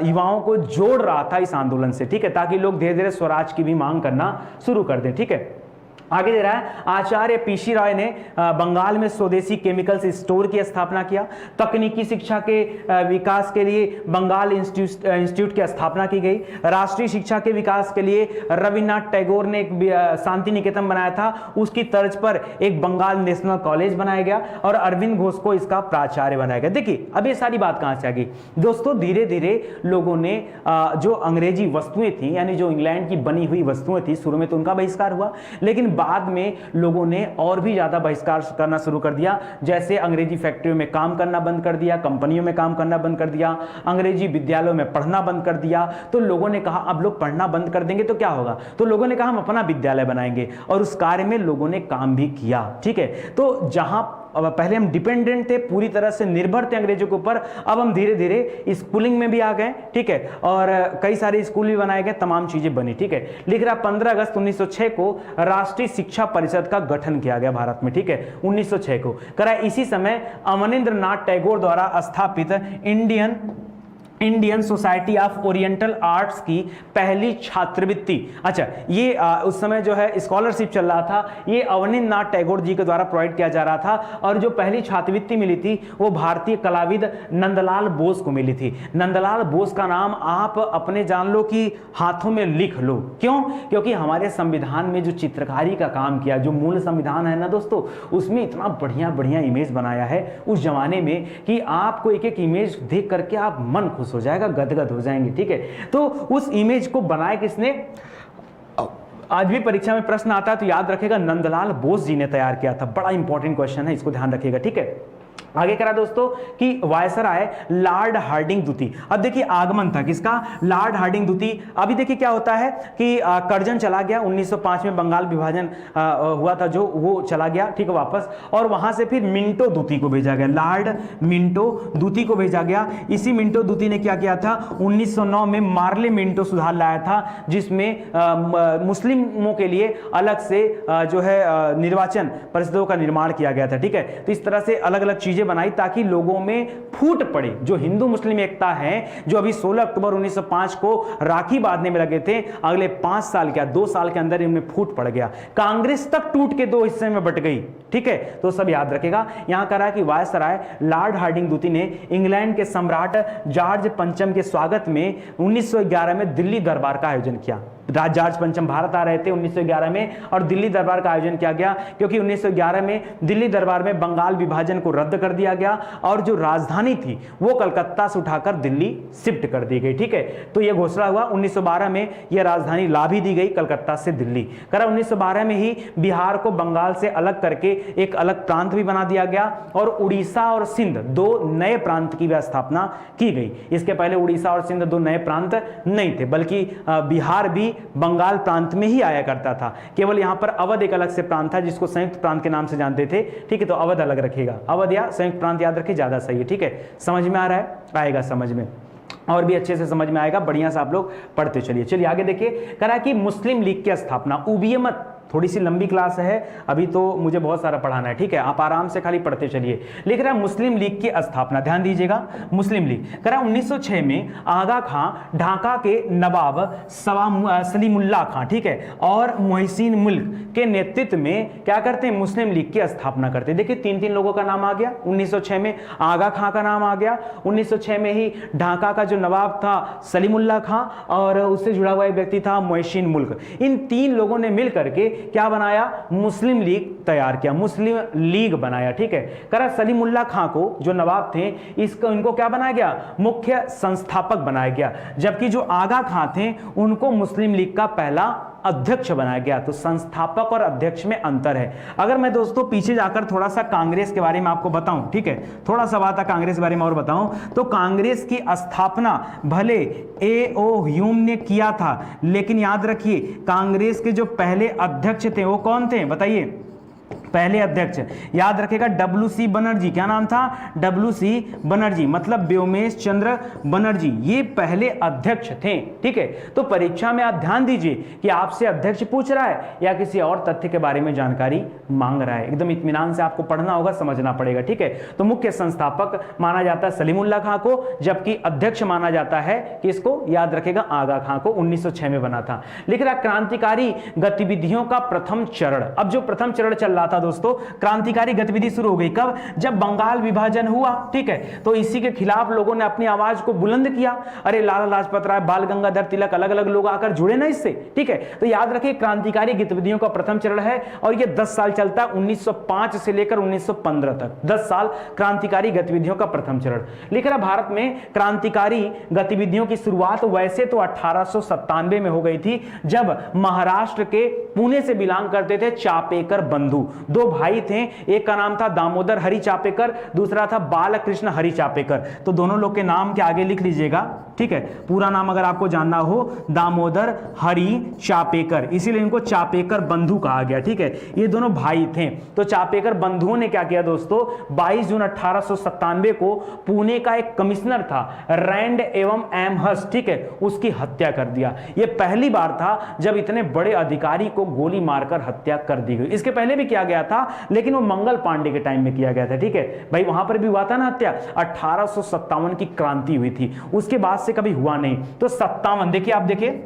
युवाओं को जोड़ रहा था इस आंदोलन से। ठीक है, ताकि लोग धीरे धीरे स्वराज की भी मांग करना शुरू कर दें। ठीक है, आगे दे रहा है, आचार्य पीसी राय ने बंगाल में स्वदेशी केमिकल्स स्टोर की स्थापना किया। तकनीकी शिक्षा के विकास के लिए बंगाल इंस्टीट्यूट की स्थापना की गई। राष्ट्रीय शिक्षा के विकास के लिए रविन्द्रनाथ टैगोर ने एक शांति निकेतन बनाया था, उसकी तर्ज पर एक बंगाल नेशनल कॉलेज बनाया गया और अरविंद घोष को इसका प्राचार्य बनाया गया। देखिए अब ये सारी बात कहां से आ गई दोस्तों? धीरे धीरे लोगों ने जो अंग्रेजी वस्तुएं थी, यानी जो इंग्लैंड की बनी हुई वस्तुएं थी, शुरू में तो उनका बहिष्कार हुआ, लेकिन बाद में लोगों ने और भी ज्यादा बहिष्कार करना शुरू कर दिया। जैसे अंग्रेजी फैक्ट्रियों में काम करना बंद कर दिया, कंपनियों में काम करना बंद कर दिया, अंग्रेजी विद्यालयों में पढ़ना बंद कर दिया। तो लोगों ने कहा अब लोग पढ़ना बंद कर देंगे तो क्या होगा? तो लोगों ने कहा हम अपना विद्यालय बनाएंगे, और उस कार्य में लोगों ने काम भी किया। ठीक है, तो जहां पहले हम डिपेंडेंट थे, पूरी तरह से निर्भर थे अंग्रेजों के ऊपर, अब हम धीरे धीरे स्कूलिंग में भी आ गए। ठीक है, और कई सारे स्कूल भी बनाए गए, तमाम चीजें बनी। ठीक है, लिख रहा 15 अगस्त 1906 को राष्ट्रीय शिक्षा परिषद का गठन किया गया भारत में। ठीक है, 1906 को करा। इसी समय अवनींद्र नाथ टैगोर द्वारा स्थापित Indian society of oriental arts की पहली छात्रवृत्ति, अच्छा ये उस समय जो है स्कॉलरशिप चल रहा था, ये अवनींद्र नाथ टैगोर जी के द्वारा प्रोवाइड किया जा रहा था। और जो पहली छात्रवृत्ति मिली थी वो भारतीय कलाविद नंदलाल बोस को मिली थी। नंदलाल बोस का नाम आप अपने जान लो कि हाथों में लिख लो। क्यों? क्योंकि हमारे संविधान में जो चित्रकारी का काम किया, जो मूल संविधान है ना दोस्तों, उसमें इतना बढ़िया बढ़िया इमेज बनाया है उस जमाने में कि आपको एक एक इमेज देख करके आप मन खुश हो जाएगा, गदगद हो जाएंगे। ठीक है, तो उस इमेज को बनाया किसने? आज भी परीक्षा में प्रश्न आता है तो याद रखेगा, नंदलाल बोस जी ने तैयार किया था। बड़ा इंपॉर्टेंट क्वेश्चन है, इसको ध्यान रखिएगा। ठीक है, आगे करा दोस्तों कि वायसराय लॉर्ड हार्डिंग द्वितीय। अब देखिए आगमन था किसका? लॉर्ड हार्डिंग द्वितीय। अभी देखिए क्या होता है कि कर्जन चला गया, 1905 में बंगाल विभाजन हुआ था जो, वो चला गया। ठीक है, वापस, और वहां से फिर मिंटो द्वितीय को भेजा गया, लॉर्ड मिंटो द्वितीय को भेजा गया। इसी मिंटो द्वितीय ने क्या किया था? 1909 में मार्ले मिंटो सुधार लाया था, जिसमें मुस्लिमों के लिए अलग से जो है निर्वाचन परिषदों का निर्माण किया गया था। ठीक है, तो इस तरह से अलग अलग चीजें बनाई ताकि लोगों में फूट पड़े। जो हिंदू मुस्लिम एकता है, जो अभी 16 अक्टूबर 1905 को राखी बांधने में लगे थे, अगले 5 साल क्या 2 साल के अंदर इनमें फूट पड़ गया। कांग्रेस तक टूट के 2 हिस्से में बट गई। ठीक है, तो सब याद रखेगा। यहां कहा कि वायसराय लॉर्ड हार्डिंग द्वितीय ने इंग्लैंड के सम्राट जॉर्ज पंचम के स्वागत में 1911 में दिल्ली दरबार का आयोजन किया। जॉर्ज पंचम भारत आ रहे थे 1911 में, और दिल्ली दरबार का आयोजन किया गया क्योंकि 1911 में दिल्ली दरबार में बंगाल विभाजन को रद्द कर दिया गया और जो राजधानी थी वो कलकत्ता से उठाकर दिल्ली शिफ्ट कर दी गई। ठीक है, तो यह घोषणा हुआ 1912 में, यह राजधानी ला भी दी गई कलकत्ता से दिल्ली। करा 1912 में ही बिहार को बंगाल से अलग करके एक अलग प्रांत भी बना दिया गया और उड़ीसा और सिंध 2 नए प्रांत की स्थापना की गई। इसके पहले उड़ीसा और सिंध 2 नए प्रांत नहीं थे, बल्कि बिहार भी बंगाल प्रांत में ही आया करता था। केवल यहां पर अवध एक अलग से प्रांत था जिसको संयुक्त प्रांत के नाम से जानते थे, ठीक है। तो अवध अलग रखिएगा, अवध या संयुक्त प्रांत याद रखिए, ज्यादा सही है, ठीक है। समझ में आ रहा है? आएगा समझ में, और भी अच्छे से समझ में आएगा, बढ़िया से आप लोग पढ़ते चलिए। चलिए आगे देखिए, करा कि मुस्लिम लीग की स्थापना, उबिए मत, थोड़ी सी लंबी क्लास है, अभी तो मुझे बहुत सारा पढ़ाना है, ठीक है। आप आराम से खाली पढ़ते चलिए। लिख रहा है मुस्लिम लीग की स्थापना, ध्यान दीजिएगा, मुस्लिम लीग करा 1906 में आगा खां, ढाका के नवाब सलीमुल्लाह खां, ठीक है, और मोहसिन मुल्क के नेतृत्व में क्या करते हैं, मुस्लिम लीग की स्थापना करते हैं। देखिए तीन तीन लोगों का नाम आ गया। 1906 में आगा खां का नाम आ गया, 1906 में ही ढाका का जो नवाब था सलीमुल्लाह खां, और उससे जुड़ा हुआ एक व्यक्ति था मोहसिन मुल्क। इन तीन लोगों ने मिल करके क्या बनाया, मुस्लिम लीग तैयार किया, मुस्लिम लीग बनाया, ठीक है। करा सलीमुल्लाह खां को, जो नवाब थे, इनको क्या बनाया गया, मुख्य संस्थापक बनाया गया, जबकि जो आगा खां थे उनको मुस्लिम लीग का पहला अध्यक्ष बनाया गया। तो संस्थापक और अध्यक्ष में अंतर है। अगर मैं दोस्तों पीछे जाकर थोड़ा सा कांग्रेस के बारे में आपको बताऊं, ठीक है, थोड़ा सा बात कांग्रेस के बारे में और बताऊं, तो कांग्रेस की स्थापना भले A.O. ह्यूम ने किया था, लेकिन याद रखिए कांग्रेस के जो पहले अध्यक्ष थे वो कौन थे, बताइए। पहले अध्यक्ष याद रखेगा WC बनर्जी, क्या नाम था, WC बनर्जी, मतलब व्योमेश चंद्र बनर्जी, ये पहले अध्यक्ष थे, ठीक है। तो परीक्षा में आप ध्यान दीजिए कि आपसे अध्यक्ष पूछ रहा है या किसी और तथ्य के बारे में जानकारी मांग रहा है, एकदम इत्मीनान से आपको पढ़ना होगा, समझना पड़ेगा, ठीक है। तो मुख्य संस्थापक माना जाता है सलीमुल्लाह खां को, जबकि अध्यक्ष माना जाता है किसको, याद रखेगा, आगा खां को। 1906 में बना था। लिख रहा क्रांतिकारी गतिविधियों का प्रथम चरण। अब जो प्रथम चरण चल रहा था दोस्तों, क्रांतिकारी गतिविधि शुरू हो गई कब, जब बंगाल विभाजन हुआ, ठीक है। तो इसी के खिलाफ लोगों ने अपनी आवाज को बुलंद किया। अरे लाला लाजपत राय, बाल गंगाधर तिलक, अलग अलग लोग आकर जुड़े ना इससे, ठीक है। तो याद रखिए क्रांतिकारी गतिविधियों का प्रथम चरण है और यह 10 साल चलता है, 1905 से लेकर 1915 तक, 10 साल क्रांतिकारी गतिविधियों का प्रथम चरण। लिख रहा भारत में क्रांतिकारी गतिविधियों की शुरुआत वैसे तो 1897 में हो गई थी, जब महाराष्ट्र के पुणे से बिलोंग करते थे चापेकर बंधु। दो भाई थे, एक का नाम था दामोदर हरि चापेकर, दूसरा था बालकृष्ण हरि चापेकर। तो दोनों लोग के नाम के आगे लिख लीजिएगा, ठीक है। पूरा नाम अगर आपको जानना हो, दामोदर हरि चापेकर, इसीलिए इनको चापेकर बंधु कहा गया, ठीक है। ये दोनों भाई थे। तो चापेकर बंधुओं ने क्या किया दोस्तों, 22 जून 1897 को पुणे का एक कमिश्नर था रैंड एवं एमहर्स्ट, ठीक है, उसकी हत्या कर दिया। यह पहली बार था जब इतने बड़े अधिकारी को गोली मारकर हत्या कर दी गई। इसके पहले भी किया गया था, लेकिन वो मंगल पांडे के टाइम में किया गया था, ठीक है भाई, वहां पर भी हुआ था ना हत्या। 1857 की क्रांति हुई थी, उसके बाद से कभी हुआ नहीं। तो 57, देखिए आप देखिए,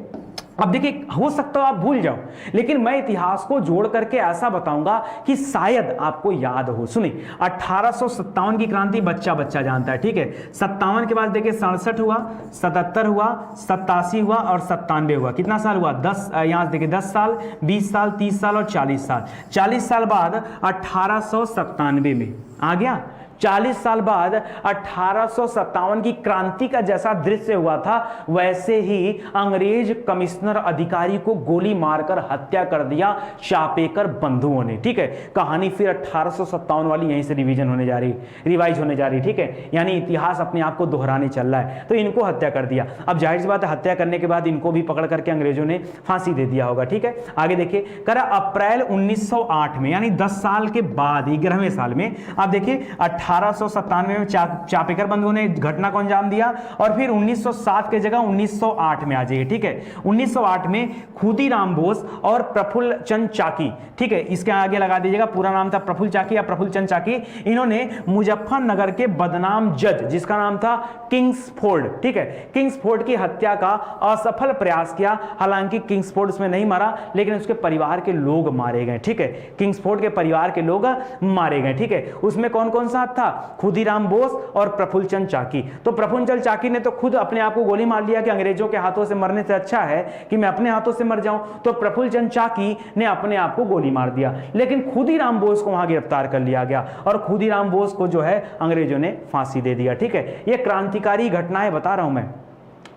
अब देखिए हो सकता है आप भूल जाओ, लेकिन मैं इतिहास को जोड़ करके ऐसा बताऊंगा कि शायद आपको याद हो। सुनिए, 1857 की क्रांति बच्चा बच्चा जानता है, ठीक है। 57 के बाद देखिए 67 हुआ, 77 हुआ, 87 हुआ और 97 हुआ। कितना साल हुआ, 10, यहां देखिए 10 साल, 20 साल, 30 साल और 40 साल। 40 साल बाद 1897 में आ गया। 40 साल बाद 1857 की क्रांति का जैसा दृश्य हुआ था, वैसे ही अंग्रेज कमिश्नर अधिकारी को गोली मारकर हत्या कर दिया चापेकर बंधुओं ने, ठीक है। कहानी फिर 1857 वाली यहीं से रिवाइज होने जा रही, ठीक है। यानी इतिहास अपने आप को दोहराने चल रहा है। तो इनको हत्या कर दिया। अब जाहिर सी बात है, हत्या करने के बाद इनको भी पकड़ करके अंग्रेजों ने फांसी दे दिया होगा, ठीक है। आगे देखिए, करा अप्रैल 1908 में, यानी 10 साल के बाद 11वें साल में, आप देखिए 1897 में चापेकर बंधुओं ने घटना को अंजाम दिया, और फिर 1907 के जगह 1908 में आ जाइए, ठीक है। 1908 में खुदीराम बोस और प्रफुल्ल चंद चाकी, ठीक है, इसके आगे लगा दीजिएगा, पूरा नाम था प्रफुल्ल चाकी या प्रफुल्ल चंद चाकी। इन्होंने मुजफ्फरनगर के बदनाम जज, जिसका नाम था किंग्सफोर्ड, ठीक है, किंग्सफोर्ड की हत्या का असफल प्रयास किया। हालांकि किंग्सफोर्ड उसमें नहीं मारा, लेकिन उसके परिवार के लोग मारे गए, ठीक है। किंग्सफोर्ड के परिवार के लोग मारे गए, ठीक है। उसमें कौन कौन सा था, खुदीराम बोस और प्रफुल्ल चंद चाकी। तो प्रफुल्ल चंद चाकी ने तो खुद अपने आप को गोली मार लिया कि अंग्रेजों के हाथों से मरने से अच्छा है कि मैं अपने हाथों से मर जाऊं। तो प्रफुल्ल चंद चाकी ने अपने आप को गोली मार दिया, लेकिन खुदीराम बोस को वहां गिरफ्तार कर लिया गया और खुदीराम बोस को जो है अंग्रेजों ने फांसी दे दिया, ठीक है। ये क्रांतिकारी घटनाएं बता रहा हूं मैं।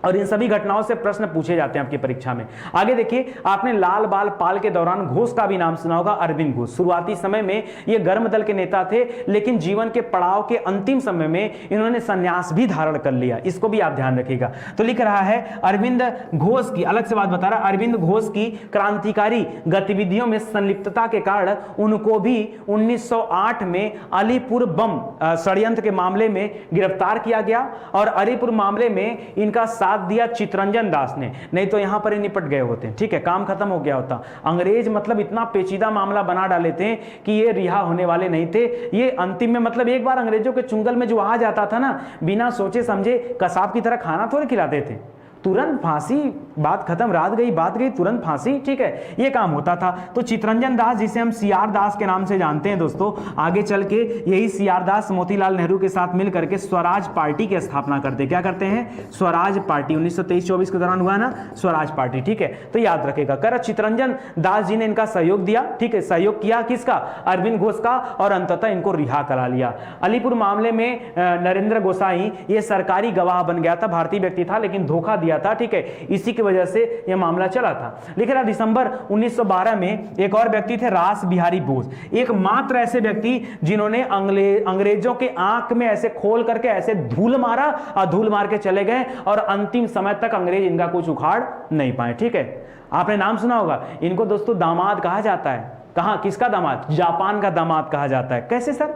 और इन सभी घटनाओं से प्रश्न पूछे जाते हैं आपकी परीक्षा में। आगे देखिए, आपने लाल बाल पाल के दौरान घोष का भी नाम सुना होगा, अरविंद घोष। शुरुआती समय में ये गर्म दल के नेता थे, लेकिन जीवन के पड़ाव के अंतिम समय में इन्होंने संन्यास भी धारण कर लिया, इसको भी आप ध्यान रखिएगा। तो लिख रहा है अरविंद घोष की, अलग से बात बता रहा, अरविंद घोष की क्रांतिकारी गतिविधियों में संलिप्तता के कारण उनको भी 1908 में अलीपुर बम षड्यंत्र के मामले में गिरफ्तार किया गया, और अलीपुर मामले में इनका साथ दिया चितरंजन दास ने, नहीं तो यहां पर ही निपट गए होते। ठीक है, काम खत्म हो गया होता। अंग्रेज मतलब इतना पेचीदा मामला बना डाले थे कि ये रिहा होने वाले नहीं थे। ये अंतिम में मतलब एक बार अंग्रेजों के चुंगल में जो आ जाता था ना, बिना सोचे समझे कसाब की तरह खाना थोड़े खिलाते थे, तुरंत फांसी, बात खत्म, रात गई बात गई, तुरंत फांसी। ठीक है, ये काम होता था। तो चितरंजन दास, जिसे हम सीआर दास के नाम से जानते हैं दोस्तों, आगे चल के यही सीआर दास मोतीलाल नेहरू के साथ मिल करके स्वराज पार्टी की स्थापना करते। क्या करते हैं? स्वराज पार्टी। 1923-24 के दौरान हुआ ना स्वराज पार्टी। ठीक है, तो याद रखेगा। कर चितरंजन दास जी ने इनका सहयोग दिया। ठीक है, सहयोग किया किसका? अरविंद घोष का, और अंततः इनको रिहा करा लिया। अलीपुर मामले में नरेंद्र गोसाई ये सरकारी गवाह बन गया था, भारतीय व्यक्ति था लेकिन धोखा दिया था। ठीक है, इसी की वजह से यह मामला चला था। लिख रहा दिसंबर 1912 में एक और व्यक्ति थे, रास बिहारी बोस, एकमात्र ऐसे व्यक्ति जिन्होंने अंग्रेजों के आंख में ऐसे खोल करके ऐसे धूल मारा और धूल मार के चले गए, और अंतिम समय तक अंग्रेज इनका कुछ उखाड़ नहीं पाए। ठीक है, आपने नाम सुना होगा इनको दोस्तों, दामाद कहा जाता है। कहां, किसका दामाद? जापान का दामाद कहा जाता है। कैसे सर?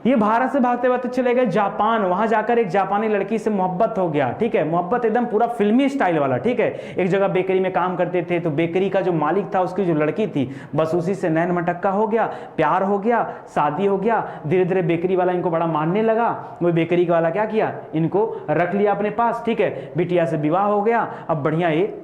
ये भारत से भागते भागते चले गए जापान, वहां जाकर एक जापानी लड़की से मोहब्बत हो गया। ठीक है, मोहब्बत एकदम पूरा फिल्मी स्टाइल वाला। ठीक है, एक जगह बेकरी में काम करते थे, तो बेकरी का जो मालिक था उसकी जो लड़की थी, बस उसी से नैन मटक्का हो गया, प्यार हो गया, शादी हो गया। धीरे धीरे बेकरी वाला इनको बड़ा मानने लगा। वो बेकरी वाला क्या किया, इनको रख लिया अपने पास। ठीक है, बिटिया से विवाह हो गया। अब बढ़िया ये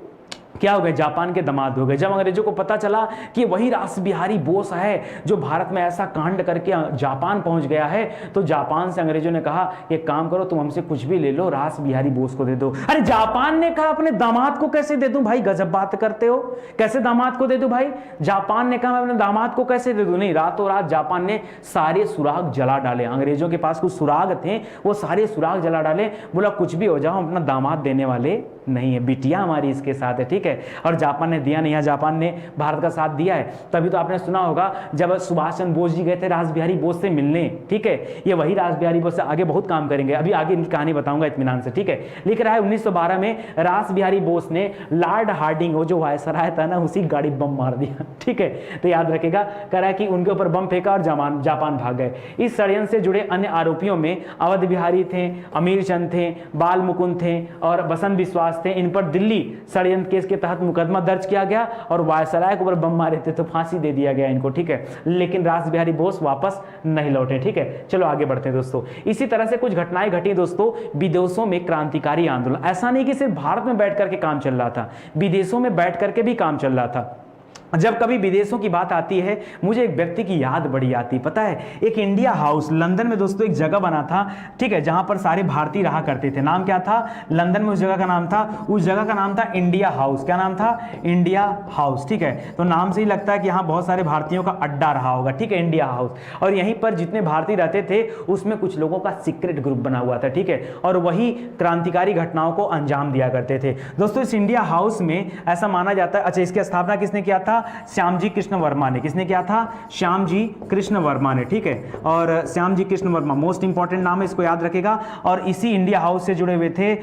क्या हो गए, जापान के दामाद हो गए। जब अंग्रेजों को पता चला कि वही रास बिहारी बोस है जो भारत में ऐसा कांड करके जापान पहुंच गया है, तो जापान से अंग्रेजों ने कहा एक काम करो, तुम हमसे कुछ भी ले लो, रास बिहारी बोस को दे दो। अरे जापान ने कहा अपने दामाद को कैसे दे दूं भाई? गजब बात करते हो, कैसे दामाद को दे दूं भाई? जापान ने कहा मैं अपने दामाद को कैसे दे दूं? नहीं, रातों रात जापान ने सारे सुराग जला डाले। अंग्रेजों के पास कुछ सुराग थे, वो सारे सुराग जला डाले। बोला कुछ भी हो जाओ, अपना दामाद देने वाले नहीं है, बिटिया हमारी इसके साथ है। ठीक है, और जापान ने दिया नहीं। जापान ने भारत का साथ दिया है। तभी तो आपने सुना होगा जब सुभाष चंद्र बोस जी गए थे रास बिहारी बोस से मिलने। ठीक है, ये वही रास बिहारी बोस से आगे बहुत काम करेंगे, अभी आगे इनकी कहानी बताऊंगा इत्मीनान से। ठीक है, लिख रहा है 1912 में रास बिहारी बोस ने लॉर्ड हार्डिंग, वो जो वायसराय था ना, उसी गाड़ी बम मार दिया। ठीक है, तो याद रखेगा, कह रहा है कि उनके ऊपर बम फेंका और जापान भाग गए। इस षड्यंत्र से जुड़े अन्य आरोपियों में अवध बिहारी थे, अमीर चंद थे, बाल मुकुंद थे और बसंत विश्वास थे। इन पर दिल्ली षड्यंत्र केस के तहत मुकदमा दर्ज किया गया, और वायसराय के ऊपर बम मारे थे तो फांसी दे दिया गया इनको। ठीक है, लेकिन रास बिहारी बोस वापस नहीं लौटे। ठीक है, चलो आगे बढ़ते हैं दोस्तों। इसी तरह से कुछ घटनाएं घटी दोस्तों विदेशों में क्रांतिकारी आंदोलन। ऐसा नहीं कि सिर्फ भारत में बैठ करके काम चल रहा था, विदेशों में बैठ करके भी काम चल रहा था। जब कभी विदेशों की बात आती है, मुझे एक व्यक्ति की याद बड़ी आती, पता है, एक इंडिया हाउस लंदन में दोस्तों एक जगह बना था। ठीक है, जहां पर सारे भारतीय रहा करते थे। नाम क्या था लंदन में उस जगह का नाम था? उस जगह का नाम था इंडिया हाउस। क्या नाम था? India house. ठीक है, तो नाम से ही लगता है कि यहाँ बहुत सारे भारतीयों का अड्डा रहा होगा। ठीक है, इंडिया हाउस। और यहीं पर जितने भारतीय रहते थे उसमें कुछ लोगों का सीक्रेट ग्रुप बना हुआ था। ठीक है, और वही क्रांतिकारी घटनाओं को अंजाम दिया करते थे दोस्तों। इस इंडिया हाउस में ऐसा माना जाता है, अच्छा, इसकी स्थापना किसने किया था? श्यामजी कृष्ण वर्मा ने। किसने किया था? श्यामजी कृष्ण वर्मा ने। ठीक है, और श्यामजी कृष्ण वर्मा मोस्ट इंपॉर्टेंट नाम है, इसको याद रखेगा। और इसी इंडिया हाउस से जुड़े हुए थे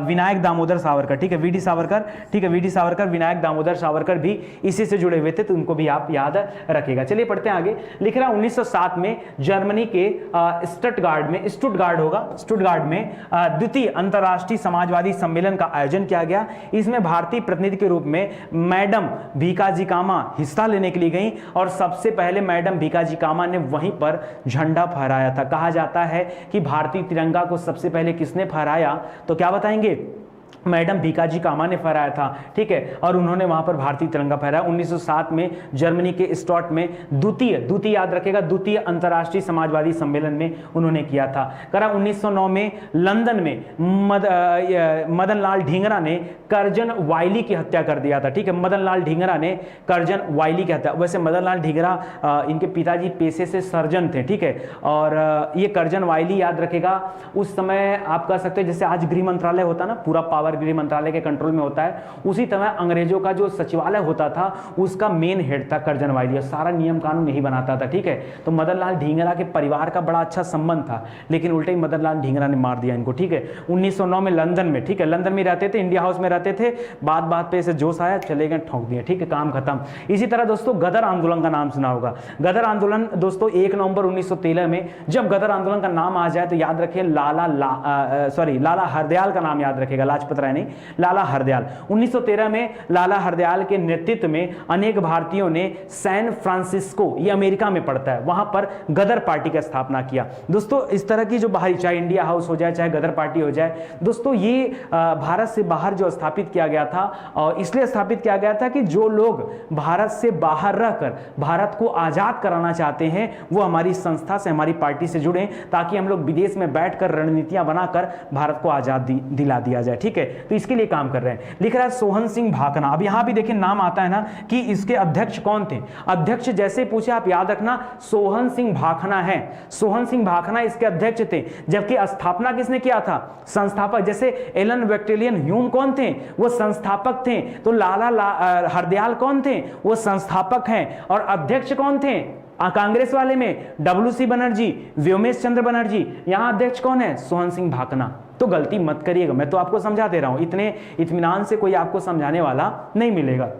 विनायक दामोदर सावरकर। ठीक है, वीडी सावरकर। ठीक है, वीडी सावरकर, विनायक दामोदर सावरकर भी इसी से जुड़े हुए थे, तो उनको भी आप याद रखेगा। चलिए पढ़ते हैं आगे। लिख रहा 1907 में जर्मनी के स्टुटगार्ट में द्वितीय अंतरराष्ट्रीय समाजवादी सम्मेलन का आयोजन किया गया। इसमें भारतीय प्रतिनिधि के रूप में मैडम भीकाजी कामा हिस्सा लेने के लिए गई, और सबसे पहले मैडम भीकाजी कामा ने वहीं पर झंडा फहराया था। कहा जाता है कि भारतीय तिरंगा को सबसे पहले किसने फहराया, तो क्या बताएंगे? मैडम भीकाजी कामा ने फहराया था। ठीक है, और उन्होंने वहां पर भारतीय तिरंगा फहराया। 1907 में जर्मनी के स्टॉट में द्वितीय याद रखेगा, द्वितीय अंतरराष्ट्रीय समाजवादी सम्मेलन में उन्होंने किया था। करा 1909 में लंदन में मदन लाल ढींगरा ने करजन वाइली की हत्या कर दिया था। ठीक है, मदन लाल ढींगरा ने करजन वाइली की हत्या। वैसे मदन लाल ढींगरा इनके पिताजी पेशे से सर्जन थे। ठीक है, और ये करजन वाइली याद रखेगा, उस समय आप कह सकते हैं जैसे आज गृह मंत्रालय होता ना, पूरा पावर गृह मंत्रालय के कंट्रोल में होता है, उसी तरह अंग्रेजों का जो सचिवालय होता था उसका मेन हेड था कर्जन वायली, सारा नियम कानून यही बनाता था। ठीक है, तो मदन लाल ढींगरा के परिवार का बड़ा अच्छा संबंध था, लेकिन उल्टे ही मदन लाल ढींगरा ने मार दिया इनको। ठीक है, 1909 में लंदन में, ठीक है, लंदन में रहते थे, इंडिया हाउस में रहते थे, बात बात पे इसे जोश आया, चले गए, ठोक दिया। ठीक है, काम खत्म। इसी तरह दोस्तों गदर आंदोलन का नाम सुना होगा। गदर आंदोलन दोस्तों 1 नवंबर 1913 में, जब गदर आंदोलन का नाम आ जाए तो याद रखिए लाला हरदयाल का नाम याद रखेगा, लाजपत राय नहीं, लाला हरदयाल। 1913 में लाला हरदयाल के नेतृत्व में अनेक भारतीयों ने सैन फ्रांसिस्को, ये अमेरिका में पड़ता है, वहां पर गदर पार्टी का स्थापना किया। दोस्तों इस तरह की जो बाहरी, चाहे इंडिया हाउस हो जाए चाहे गदर पार्टी हो जाए, दोस्तों ये भारत से बाहर जो स्थापित किया गया था, और इसलिए स्थापित किया गया था कि जो लोग भारत से बाहर रहकर भारत को आजाद कराना चाहते हैं वो हमारी संस्था से, हमारी पार्टी से जुड़े, ताकि हम लोग विदेश में बैठकर रणनीतियां बनाकर भारत को आजादी दिला दिया जाए। ठीक है, तो इसके लिए काम कर रहे हैं। लिख रहा है सोहन सिंह भाखना। अब यहां भी देखिए नाम आता है ना कि इसके अध्यक्ष कौन थे। अध्यक्ष जैसे पूछे आप याद रखना सोहन सिंह भाखना है, सोहन सिंह भाखना इसके अध्यक्ष थे। जबकि स्थापना किसने किया था, संस्थापक। जैसे एलन बैक्टेरियन ह्यूम कौन थे, वो संस्थापक थे, तो लाला हरदयाल कौन थे, वो संस्थापक हैं। और अध्यक्ष कौन थे कांग्रेस वाले में, WC बनर्जी, व्योमेश चंद्र बनर्जी। यहां अध्यक्ष कौन है, सोहन सिंह भाखना। तो गलती मत करिएगा, मैं तो आपको समझा दे रहा हूं, इतने इत्मीनान से कोई आपको समझाने वाला नहीं मिलेगा।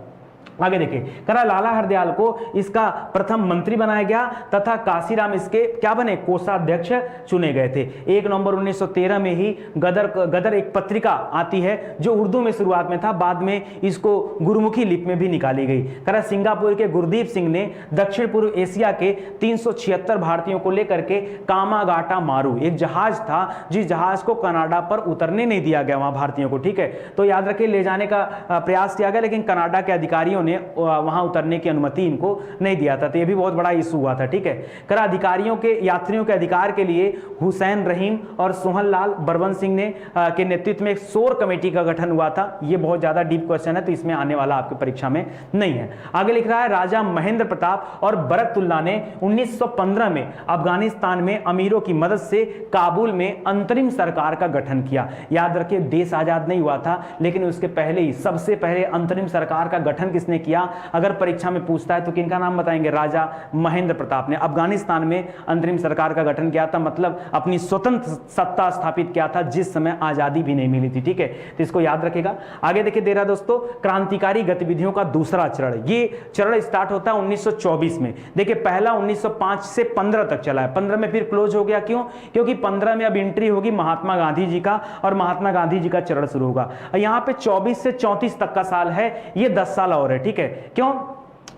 आगे देखिए, करा लाला हरदयाल को इसका प्रथम मंत्री बनाया गया तथा काशीराम इसके क्या बने, कोषाध्यक्ष चुने गए थे। 1 नवंबर 1913 में ही गदर एक पत्रिका आती है जो उर्दू में शुरुआत में था, बाद में इसको गुरुमुखी लिपि में भी निकाली गई। करा सिंगापुर के गुरदीप सिंह ने दक्षिण पूर्व एशिया के 376 भारतीयों को लेकर के कामागाटा मारू, एक जहाज था जिस जहाज को कनाडा पर उतरने नहीं दिया गया वहां भारतीयों को। ठीक है, तो याद रखिए ले जाने का प्रयास किया गया, लेकिन कनाडा के अधिकारियों ने वहां उतरने की अनुमति इनको नहीं दिया था, तो यह भी बहुत बड़ा इशू हुआ था। ठीक है, करा अधिकारियों के, यात्रियों के अधिकार के लिए हुसैन रहीम और सोहनलाल बरवन सिंह ने के नेतृत्व में एक शोर कमेटी का गठन हुआ था। यह बहुत ज्यादा डीप क्वेश्चन है, तो इसमें आने वाला आपकी परीक्षा में नहीं है। आगे लिख रहा है राजा महेंद्र प्रताप और बरकतुल्ला ने 1915 में अफगानिस्तान में अमीरों की मदद से काबुल में अंतरिम सरकार का गठन किया। याद रखिए देश आजाद नहीं हुआ था, लेकिन उसके पहले ही सबसे पहले अंतरिम सरकार का गठन किसने किया, अगर परीक्षा में पूछता है तो किनका नाम बताएंगे, राजा महेंद्र प्रताप ने अफगानिस्तान में अंतरिम सरकार का गठन किया था, मतलब अपनी स्वतंत्र सत्ता स्थापित किया था जिस समय आजादी भी नहीं मिली थी। ठीक है, तो इसको याद रखेगा। आगे देखिए दे रहा दोस्तों, क्रांतिकारी गतिविधियों का दूसरा चरण, ये चरण स्टार्ट होता है 1924 में। देखिए पहला 1905 से 15 तक चला है, 15 में फिर क्लोज हो गया। क्यों, क्योंकि 15 में अब एंट्री होगी महात्मा गांधी जी का, और महात्मा गांधी जी का चरण शुरू होगा। यहां पे 24 से 34 तक का साल है, ये 10 साल और है। ठीक है, क्यों,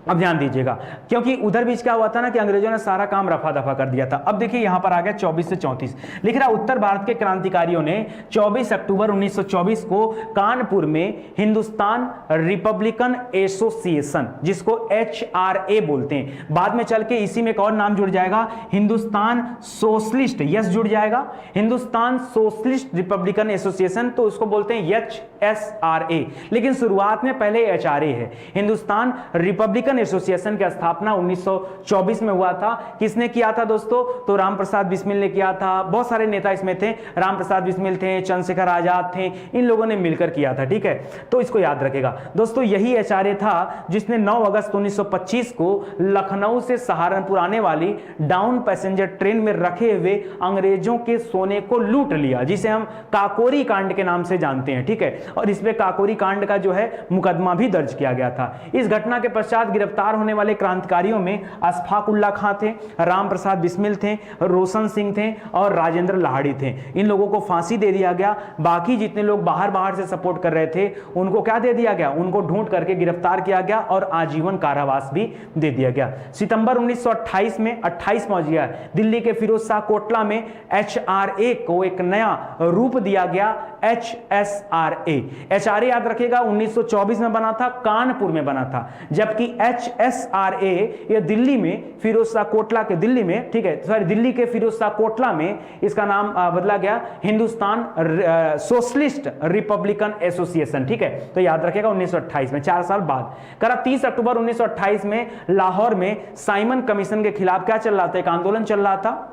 अब ध्यान दीजिएगा, क्योंकि उधर बीच क्या हुआ था ना कि अंग्रेजों ने सारा काम रफा दफा कर दिया था। अब देखिए यहां पर आ गया 24 से 34, लिख रहा उत्तर भारत के क्रांतिकारियों ने 24 अक्टूबर 1924 को कानपुर में हिंदुस्तान रिपब्लिकन एसोसिएशन, जिसको HRA बोलते हैं, बाद में चल के इसी में एक और नाम जुड़ जाएगा, हिंदुस्तान सोशलिस्ट, यस जुड़ जाएगा, हिंदुस्तान सोशलिस्ट रिपब्लिकन एसोसिएशन, तो उसको बोलते हैं HSRA, लेकिन शुरुआत में पहले HRA है। हिंदुस्तान रिपब्लिकन एसोसिएशन की स्थापना 1924 में हुआ था। किसने किया था दोस्तों, तो राम प्रसाद बिस्मिल ने किया था। बहुत सारे नेता इसमें थे, राम प्रसाद बिस्मिल थे, चंद्रशेखर आजाद थे, इन लोगों ने मिलकर किया था। ठीक है, तो इसको याद रखेगा दोस्तों। यही HRA था जिसने 9 अगस्त 1925 को लखनऊ से सहारनपुर आने वाली डाउन पैसेंजर ट्रेन में रखे हुए अंग्रेजों के सोने को लूट लिया, जिसे हम काकोरी कांड के नाम से जानते हैं। ठीक है, और इसमें काकोरी कांड का जो है मुकदमा भी दर्ज किया गया था। इस घटना के पश्चात गिरफ्तार होने वाले क्रांतिकारियों में अशफाक उल्लाह खां थे, राम प्रसाद बिस्मिल थे, रोशन सिंह थे और राजेंद्र लाहिड़ी थे। इन लोगों को फांसी दे दिया गया। बाकी जितने लोग बाहर से सपोर्ट कर रहे थे उनको क्या दे दिया गया, उनको ढूंढ करके गिरफ्तार किया गया और आजीवन कारावास भी दे दिया गया। सितंबर 1928 में 28 पहुंच गया दिल्ली के फिरोज शाह कोटला में HRA को एक नया रूप दिया गया, HSRA। HRA याद रखिएगा 1924 में बना था, कानपुर में बना था, जबकि HSRA ये दिल्ली में फिरोज शाह कोटला के दिल्ली में, ठीक है सॉरी, दिल्ली के फिरोज शाह कोटला में इसका नाम बदला गया हिंदुस्तान सोशलिस्ट रिपब्लिकन एसोसिएशन। ठीक है, तो याद रखेगा 1928 में, 4 साल बाद। करा 30 अक्टूबर 1928 में लाहौर में साइमन कमीशन के खिलाफ क्या चल रहा था, एक आंदोलन चल रहा था।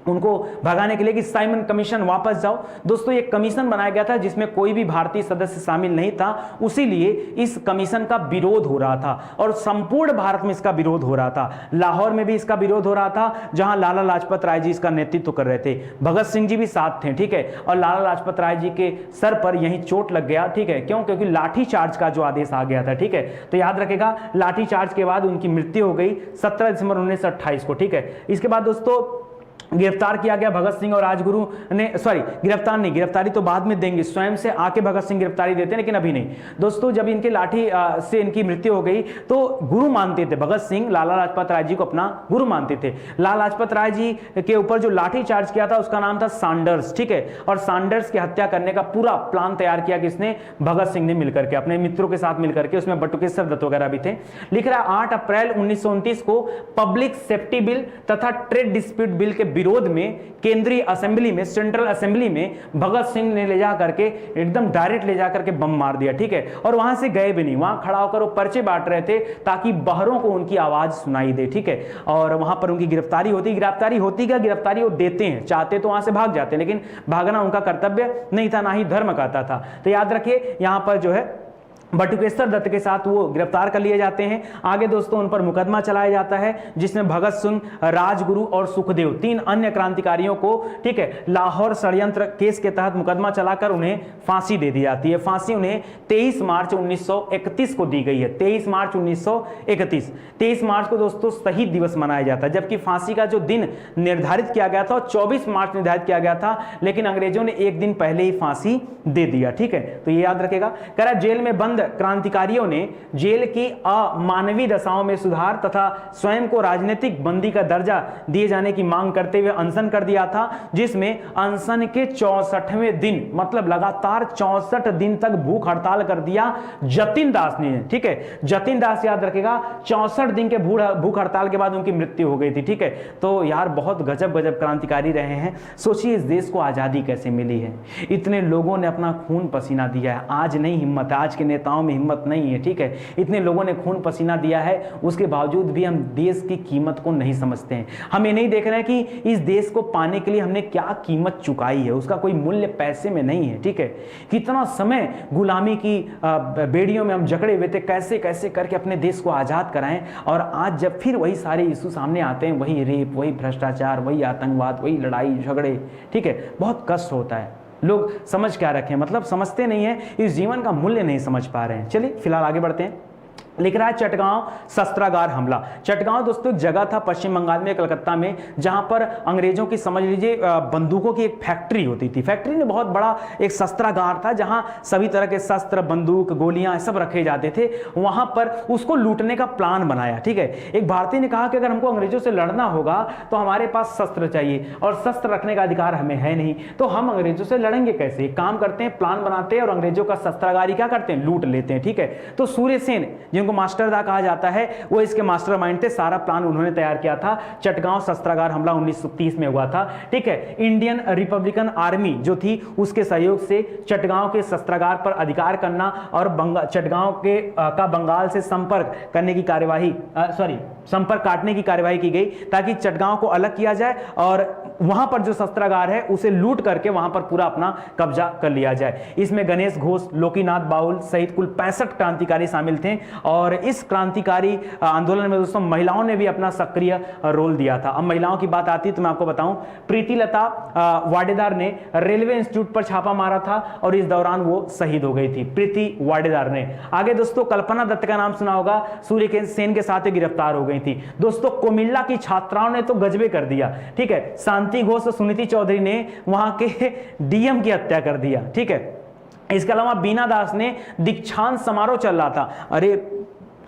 उनको भगाने के लिए कि साइमन कमीशन वापस जाओ। दोस्तों ये कमीशन बनाया गया था जिसमें कोई भी भारतीय सदस्य शामिल नहीं था, उसीलिए इस कमीशन का विरोध हो रहा था और संपूर्ण भारत में इसका विरोध हो रहा था। लाहौर में भी इसका विरोध हो रहा था, जहां लाला लाजपत राय जी इसका नेतृत्व कर रहे थे। भगत सिंह जी भी साथ थे, ठीक है, और लाला लाजपत राय जी के सर पर यहीं चोट लग गया, ठीक है, क्यों? क्योंकि लाठी चार्ज का जो आदेश आ गया था, ठीक है। तो याद रखेगा, लाठी चार्ज के बाद उनकी मृत्यु हो गई 17 दिसंबर 1928 को, ठीक है। इसके बाद दोस्तों गिरफ्तार किया गया भगत सिंह और राजगुरु ने, सॉरी गिरफ्तार नहीं, गिरफ्तारी तो बाद में देंगे, स्वयं से आके भगत सिंह गिरफ्तारी देते हैं, लेकिन अभी नहीं। दोस्तों जब इनके लाठी से इनकी मृत्यु हो गई तो गुरु मानते थे भगत सिंह, लाला लाजपत राय जी को अपना गुरु मानते थे। लाला लाजपत राय जी के ऊपर जो लाठी चार्ज किया था उसका नाम था सैंडर्स, ठीक है, और सैंडर्स की हत्या करने का पूरा प्लान तैयार किया किसने? भगत सिंह ने मिलकर के, अपने मित्रों के साथ मिलकर के, उसमें बटुकेश्वर दत्त वगैरह भी थे। लिख रहा है 8 अप्रैल 1929 को पब्लिक सेफ्टी बिल तथा ट्रेड डिस्प्यूट बिल के विरोध में केंद्रीय असेंबली में, सेंट्रल असेंबली में भगत सिंह ने ले जा करके एकदम डायरेक्ट ले जा करके बम मार दिया, ठीक है, और वहां से गए भी नहीं, वहां खड़ा होकर वो पर्चे बांट रहे थे ताकि बाहरों को उनकी आवाज सुनाई दे, ठीक है, और वहां पर उनकी गिरफ्तारी होती क्या? गिरफ्तारी वो देते हैं, चाहते तो वहां से भाग जाते, लेकिन भागना उनका कर्तव्य नहीं था, ना ही धर्म कहता था। तो याद रखिए यहां पर जो है बटुकेश्वर दत्त के साथ वो गिरफ्तार कर लिए जाते हैं। आगे दोस्तों उन पर मुकदमा चलाया जाता है जिसमें भगत सिंह, राजगुरु और सुखदेव, 3 अन्य क्रांतिकारियों को, ठीक है, लाहौर षड्यंत्र केस के तहत मुकदमा चलाकर उन्हें फांसी दे दी जाती है। फांसी उन्हें 23 मार्च 1931 को दी गई है, 23 मार्च 1931। 23 मार्च को दोस्तों शहीद दिवस मनाया जाता है, जबकि फांसी का जो दिन निर्धारित किया गया था 24 मार्च निर्धारित किया गया था, लेकिन अंग्रेजों ने एक दिन पहले ही फांसी दे दिया, ठीक है। तो ये याद रखेगा। कह रहा जेल में बंद क्रांतिकारियों ने जेल की अमानवीय दशाओं में सुधार तथा स्वयं को राजनीतिक बंदी का दर्जा दिए जाने की मांग करते हुए अनशन कर दिया था, जिसमें अनशन के 64वें दिन, मतलब लगातार 64 दिन तक भूख हड़ताल कर दिया जतिन दास ने, ठीक है। जतिन दास याद रखेगा, 64 दिन के भूख हड़ताल के बाद उनकी मृत्यु हो गई थी, ठीक है। तो यार बहुत गजब गजब क्रांतिकारी रहे हैं। सोचिए इस देश को आजादी कैसे मिली है, इतने लोगों ने अपना खून पसीना दिया है। आज नहीं हिम्मत, आज के नेताओं में हिम्मत नहीं है, ठीक है। इतने लोगों ने खून पसीना दिया है, उसके बावजूद भी हम देश की कीमत को नहीं समझते हैं। हम ये नहीं देख रहे हैं कि इस देश को पाने के लिए हमने क्या कीमत चुकाई है, उसका कोई मूल्य पैसे में नहीं है, ठीक है। कितना समय गुलामी की बेड़ियों में हम जकड़े हुए थे, कैसे कैसे करके अपने देश को आजाद कराएं, और आज जब फिर वही सारे इशू सामने आते हैं, वही रेप, वही भ्रष्टाचार, वही आतंकवाद, वही लड़ाई झगड़े, ठीक है, बहुत कष्ट होता है। लोग समझ क्या रखें, मतलब समझते नहीं है, इस जीवन का मूल्य नहीं समझ पा रहे हैं। चलिए फिलहाल आगे बढ़ते हैं। लिख रहा है चटगांव शस्त्रागार हमला। चटगांव दोस्तों एक जगह था पश्चिम बंगाल में, कलकत्ता में, जहां पर अंग्रेजों की, समझ लीजिए, बंदूकों की एक फैक्ट्री होती थी। फैक्ट्री में बहुत बड़ा एक शस्त्रागार था जहां सभी तरह के शस्त्र, बंदूक, गोलियां सब रखे जाते थे। वहां पर उसको लूटने का प्लान बनाया, ठीक है। एक भारतीय ने कहा कि अगर हमको अंग्रेजों से लड़ना होगा तो हमारे पास शस्त्र चाहिए, और शस्त्र रखने का अधिकार हमें है नहीं, तो हम अंग्रेजों से लड़ेंगे कैसे? काम करते हैं, प्लान बनाते हैं और अंग्रेजों का शस्त्रागार क्या करते हैं? लूट लेते हैं, ठीक है। तो सूर्यसेन, जिनको मास्टरदा कहा जाता है, वो इसके मास्टरमाइंड थे। सारा प्लान उन्होंने तैयार किया था। चटगांव शस्त्रागार हमला 1930 में हुआ था, ठीक है। इंडियन रिपब्लिकन आर्मी जो थी उसके सहयोग से चटगांव के शस्त्रागार पर अधिकार करना और चटगांव के का बंगाल से संपर्क करने की कार्यवाही, संपर्क काटने की कार्यवाही की गई, ताकि चटगांव को अलग किया जाए और वहां पर जो शस्त्रागार है उसे लूट करके वहां पर पूरा अपना कब्जा कर लिया जाए। इसमें गणेश घोष, लोकीनाथ बाउल सहित कुल 65 क्रांतिकारी शामिल थे, और इस क्रांतिकारी आंदोलन में दोस्तों महिलाओं ने भी अपना सक्रिय रोल दिया था। अब महिलाओं की बात आती है तो मैं आपको बताऊं, प्रीति लता वाडेदार ने रेलवे इंस्टीट्यूट पर छापा मारा था और इस दौरान वो शहीद हो गई थी, प्रीति वाडेदार ने। आगे दोस्तों कल्पना दत्त का नाम सुना होगा, सूर्य सेन के साथ गिरफ्तार हो गई थी। दोस्तों कुमिल्ला की छात्राओं ने तो गजबे कर दिया, ठीक है। शांति घोष और सुनीति चौधरी ने वहां के डीएम की हत्या कर दिया, ठीक है। इसके अलावा बीना दास ने दीक्षांत समारोह चल रहा था, अरे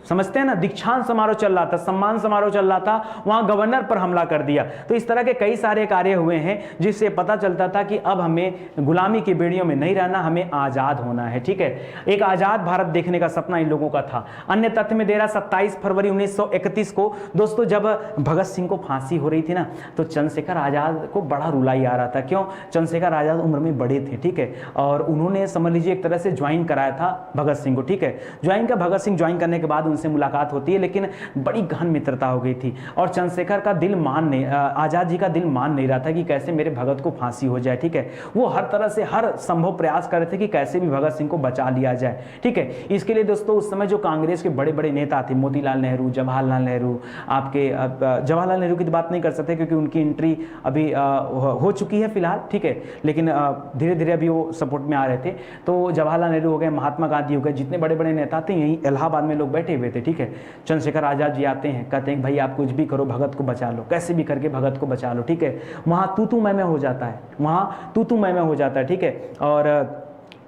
समझते हैं ना, दीक्षांत समारोह चल रहा था, सम्मान समारोह चल रहा था, वहां गवर्नर पर हमला कर दिया। तो इस तरह के कई सारे कार्य हुए हैं जिससे पता चलता था कि अब हमें गुलामी की बेड़ियों में नहीं रहना, हमें आजाद होना है, ठीक है। एक आजाद भारत देखने का सपना इन लोगों का था। अन्य तथ्य में दे रहा 27 फरवरी 1931 को दोस्तों जब भगत सिंह को फांसी हो रही थी ना, तो चंद्रशेखर आजाद को बड़ा रुलाई आ रहा था। क्यों? चंद्रशेखर आजाद उम्र में बड़े थे, ठीक है, और उन्होंने समझ लीजिए एक तरह से ज्वाइन कराया था भगत सिंह को, ठीक है। भगत सिंह ज्वाइन करने के बाद उनसे मुलाकात होती है, लेकिन बड़ी गहन मित्रता हो गई थी और चंद्रशेखर का दिल मान नहीं, आज़ाद जी का दिल मान नहीं रहा था कि कैसे मेरे भगत को फांसी हो जाए। ठीक है, वो हर तरह से हर संभव प्रयास कर रहे थे कि कैसे भी भगत सिंह को बचा लिया जाए। ठीक है, इसके लिए दोस्तों उस समय जो कांग्रेस के बड़े बड़े नेता थे, मोतीलाल नेहरू, जवाहरलाल नेहरू, आपके जवाहरलाल नेहरू की तो बात नहीं कर सकते क्योंकि उनकी एंट्री अभी हो चुकी है फिलहाल। ठीक है, लेकिन धीरे धीरे अभी वो सपोर्ट में आ रहे थे। तो जवाहरलाल नेहरू हो गए, महात्मा गांधी हो गए, जितने बड़े बड़े नेता थे यहीं इलाहाबाद में लोग बैठे हुए थे। ठीक है, चंद्रशेखर आजाद जी आते हैं, कहते हैं भाई आप कुछ भी करो, भगत को बचा लो, कैसे भी करके भगत को बचा लो। ठीक है, वहाँ तू मैं हो जाता है, वहाँ तू मैं हो जाता है। ठीक है, और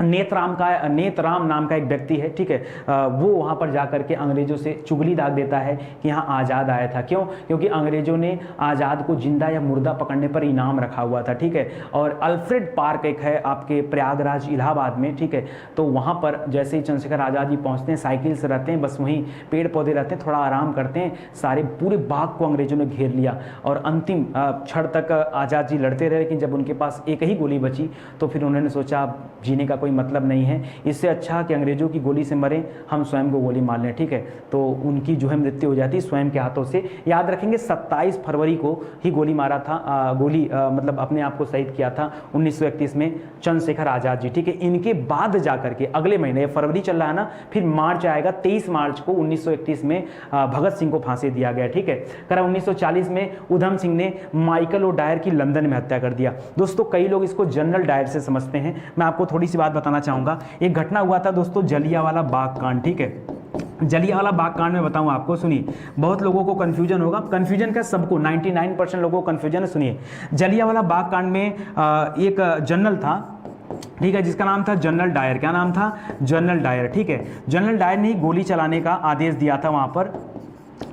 नेतराम नाम का एक व्यक्ति है। ठीक है, वो वहाँ पर जाकर के अंग्रेजों से चुगली दाग देता है कि यहाँ आज़ाद आया था। क्यों? क्योंकि अंग्रेजों ने आज़ाद को जिंदा या मुर्दा पकड़ने पर इनाम रखा हुआ था। ठीक है, और अल्फ्रेड पार्क एक है आपके प्रयागराज इलाहाबाद में। ठीक है, तो वहाँ पर जैसे ही चंद्रशेखर आज़ाद जी पहुँचते हैं, साइकिल से रहते हैं, बस वहीं पेड़ पौधे रहते हैं, थोड़ा आराम करते हैं, सारे पूरे बाग को अंग्रेजों ने घेर लिया और अंतिम क्षण तक आज़ाद जी लड़ते रहे। लेकिन जब उनके पास एक ही गोली बची तो फिर उन्होंने सोचा जीने का कोई मतलब नहीं है, इससे अच्छा कि अंग्रेजों की गोली से मरें, हम स्वयं को गोली मार लें। ठीक है, तो उनकी जो है मृत्यु हो जाती स्वयं के हाथों से। याद रखेंगे 27 फरवरी को ही गोली मारा था, मतलब अपने आप को शहीद किया था 1931 में चंद्रशेखर आजाद जी। ठीक है, इनके बाद जाकर के अगले महीने, फरवरी चल रहा है ना, फिर मार्च आएगा, 23 मार्च को 1931 में भगत सिंह को फांसी दिया गया। ठीक है, 1940 में उधम सिंह ने माइकल ओडायर की लंदन में हत्या कर दिया। दोस्तों कई लोग इसको जनरल डायर से समझते हैं, मैं आपको थोड़ी सी बात बताना चाहूंगा। एक घटना हुआ था दोस्तों, जलियांवाला बाग कांड। ठीक है, जलियांवाला बाग कांड में बताऊं आपको, सुनिए, बहुत लोगों को कंफ्यूजन होगा, कंफ्यूजन क्या सबको, 99% लोगों को कंफ्यूजन है। सुनिए, जलियांवाला बाग कांड में एक जनरल था, ठीक है, जिसका नाम था जनरल डायर। क्या नाम था? General Dyer. ठीक है, जनरल डायर ने गोली चलाने का आदेश दिया था वहां पर,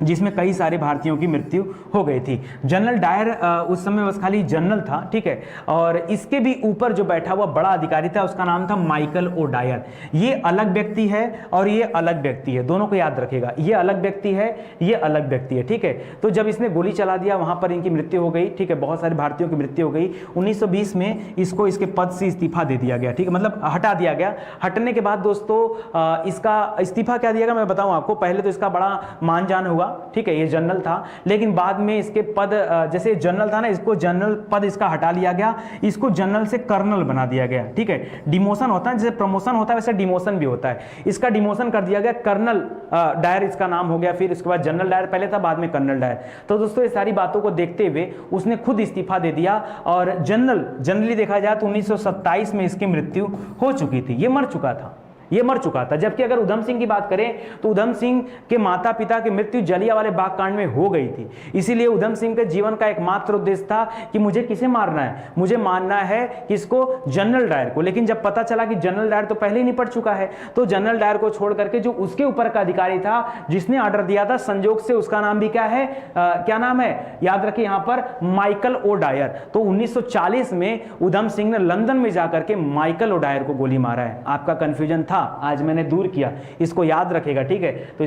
जिसमें कई सारे भारतीयों की मृत्यु हो गई थी। जनरल डायर उस समय बस खाली जनरल था। ठीक है, और इसके भी ऊपर जो बैठा हुआ बड़ा अधिकारी था उसका नाम था माइकल ओडायर। ये अलग व्यक्ति है और ये अलग व्यक्ति है, दोनों को याद रखेगा, ये अलग व्यक्ति है, ये अलग व्यक्ति है। ठीक है, तो जब इसने गोली चला दिया वहां पर इनकी मृत्यु हो गई। ठीक है, बहुत सारे भारतीयों की मृत्यु हो गई। 1920 में इसको इसके पद से इस्तीफा दे दिया गया। ठीक है, मतलब हटा दिया गया। हटने के बाद दोस्तों इसका इस्तीफा क्या दिया गया मैं बताऊं आपको। पहले तो इसका बड़ा मान जान हुआ। ठीक है, ये जनरल था, लेकिन बाद में इसके पद, जैसे जनरल था ना, इसको जनरल पद इसका हटा लिया गया, इसको जनरल से कर्नल बना दिया गया। ठीक है, डिमोशन होता है, जैसे प्रमोशन होता है वैसे डिमोशन भी होता है, इसका डिमोशन कर दिया गया, कर्नल डायर इसका नाम हो गया। फिर इसके बाद जनरल डायर पहले था, बाद में कर्नल डायर। तो दोस्तों ये सारी बातों को देखते हुए उसने खुद इस्तीफा दे दिया और जनरली देखा जाए तो 1927 में इसकी मृत्यु हो चुकी थी, ये मर चुका था, ये मर चुका था। जबकि अगर उधम सिंह की बात करें तो उधम सिंह के माता पिता की मृत्यु जलियांवाले बाग कांड में हो गई थी। इसीलिए उधम सिंह के जीवन का एकमात्र उद्देश्य था कि मुझे किसे मारना है, मुझे मारना है किसको? जनरल डायर को। लेकिन जब पता चला कि जनरल डायर तो पहले ही निपट चुका है, तो जनरल डायर को छोड़ करके जो उसके ऊपर का अधिकारी था जिसने ऑर्डर दिया था, संजोग से उसका नाम भी क्या है, क्या नाम है, याद रखिए यहां पर, माइकल ओडायर। तो 1940 में उधम सिंह ने लंदन में जाकर के माइकल ओडायर को गोली मारा है। आपका कंफ्यूजन था, आज मैंने दूर किया, इसको याद रखेगा। ठीक है, तो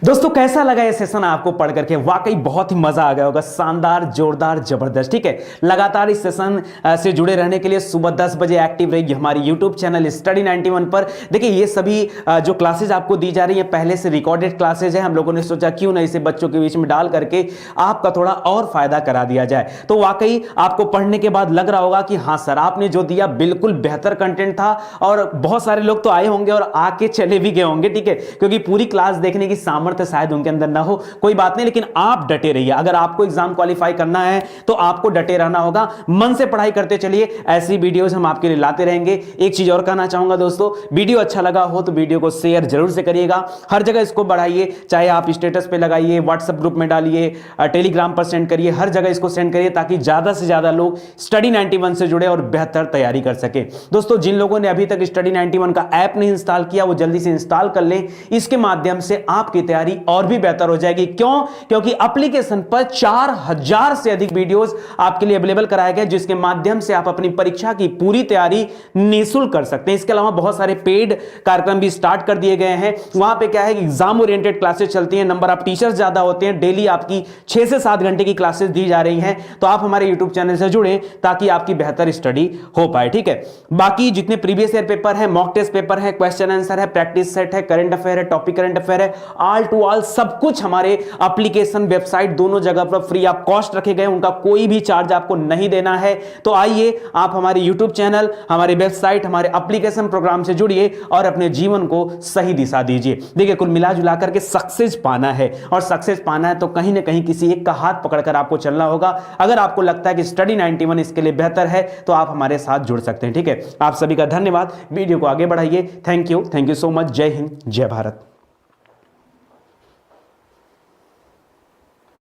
दोस्तों कैसा लगा ये सेशन आपको पढ़ करके? वाकई बहुत ही मजा आ गया होगा, शानदार, जोरदार, जबरदस्त। ठीक है, लगातार इस सेशन से जुड़े रहने के लिए सुबह 10 बजे एक्टिव रहिए हमारी यूट्यूब चैनल स्टडी 91 पर। देखिए ये सभी जो क्लासेज आपको दी जा रही है पहले से रिकॉर्डेड क्लासेज है। हम लोगों ने सोचा क्यों ना इसे बच्चों के बीच में डाल करके आपका थोड़ा और फायदा करा दिया जाए। तो वाकई आपको पढ़ने के बाद लग रहा होगा कि हाँ सर आपने जो दिया बिल्कुल बेहतर कंटेंट था, और बहुत सारे लोग तो आए होंगे और आके चले भी गए होंगे। ठीक है, क्योंकि पूरी क्लास देखने की सामर्थ्य शायद उनके अंदर ना हो, कोई बात नहीं, लेकिन आप डटे रहिए। अगर आपको एग्जाम क्वालिफाई करना है तो आपको डटे रहना होगा, मन से पढ़ाई करते चलिए, ऐसी वीडियोस हम आपके लिए लाते रहेंगे। एक चीज और कहना चाहूंगा दोस्तों, वीडियो अच्छा लगा हो तो वीडियो को शेयर जरूर से करिएगा, हर जगह इसको बढ़ाइए, चाहे आप स्टेटस पे लगाइए, व्हाट्सएप ग्रुप में डालिए, टेलीग्राम पर सेंड करिए, हर जगह इसको सेंड करिए ताकि ज्यादा से ज्यादा लोग स्टडी 91 से जुड़े और बेहतर तैयारी कर सके। दोस्तों जिन लोगों ने अभी तक स्टडी 91 का ऐप नहीं इंस्टॉल किया वो जल्दी से इंस्टॉल कर लें, इसके माध्यम से आपकी तैयारी तैयारी और भी बेहतर हो जाएगी। क्यों? क्योंकि एप्लीकेशन पर 4000 से अधिक वीडियोस आपके लिए अवेलेबल कराए गए, जिसके माध्यम से आप अपनी परीक्षा की पूरी तैयारी निःशुल्क कर सकते हैं। इसके अलावा बहुत सारे पेड कार्यक्रम भी स्टार्ट कर दिए गए हैं। वहां पे क्या है कि एग्जाम ओरिएंटेड क्लासेस चलती हैं, नंबर ऑफ टीचर्स ज्यादा होते हैं, डेली आपकी 6 से 7 घंटे की क्लासेस दी जा रही हैं। तो आप हमारे यूट्यूब चैनल से जुड़ें ताकि आपकी बेहतर स्टडी हो पाए, ठीक है। बाकी जितने प्रीवियस ईयर पेपर है, मॉक टेस्ट पेपर है, क्वेश्चन आंसर है, प्रैक्टिस सेट है, करंट अफेयर है, टॉपिक करंट अफेयर है, ऑल टू ऑल सब कुछ हमारे एप्लीकेशन, वेबसाइट दोनों जगह पर फ्री ऑफ कॉस्ट रखे गए। उनका कोई भी चार्ज आपको नहीं देना है। तो आइए आप हमारे यूट्यूब चैनल, हमारे वेबसाइट, हमारे एप्लीकेशन प्रोग्राम से जुड़िए और अपने जीवन को सही दिशा दीजिए। देखिए, कुल मिला जुला करके सक्सेस पाना है, और सक्सेस पाना है तो कहीं ना कहीं किसी एक का हाथ पकड़कर आपको चलना होगा। अगर आपको लगता है कि स्टडी 91 इसके लिए बेहतर है तो आप हमारे साथ जुड़ सकते हैं, ठीक है। आप सभी का धन्यवाद। वीडियो को आगे बढ़ाइए। Thank you so much. जय हिंद, जय भारत।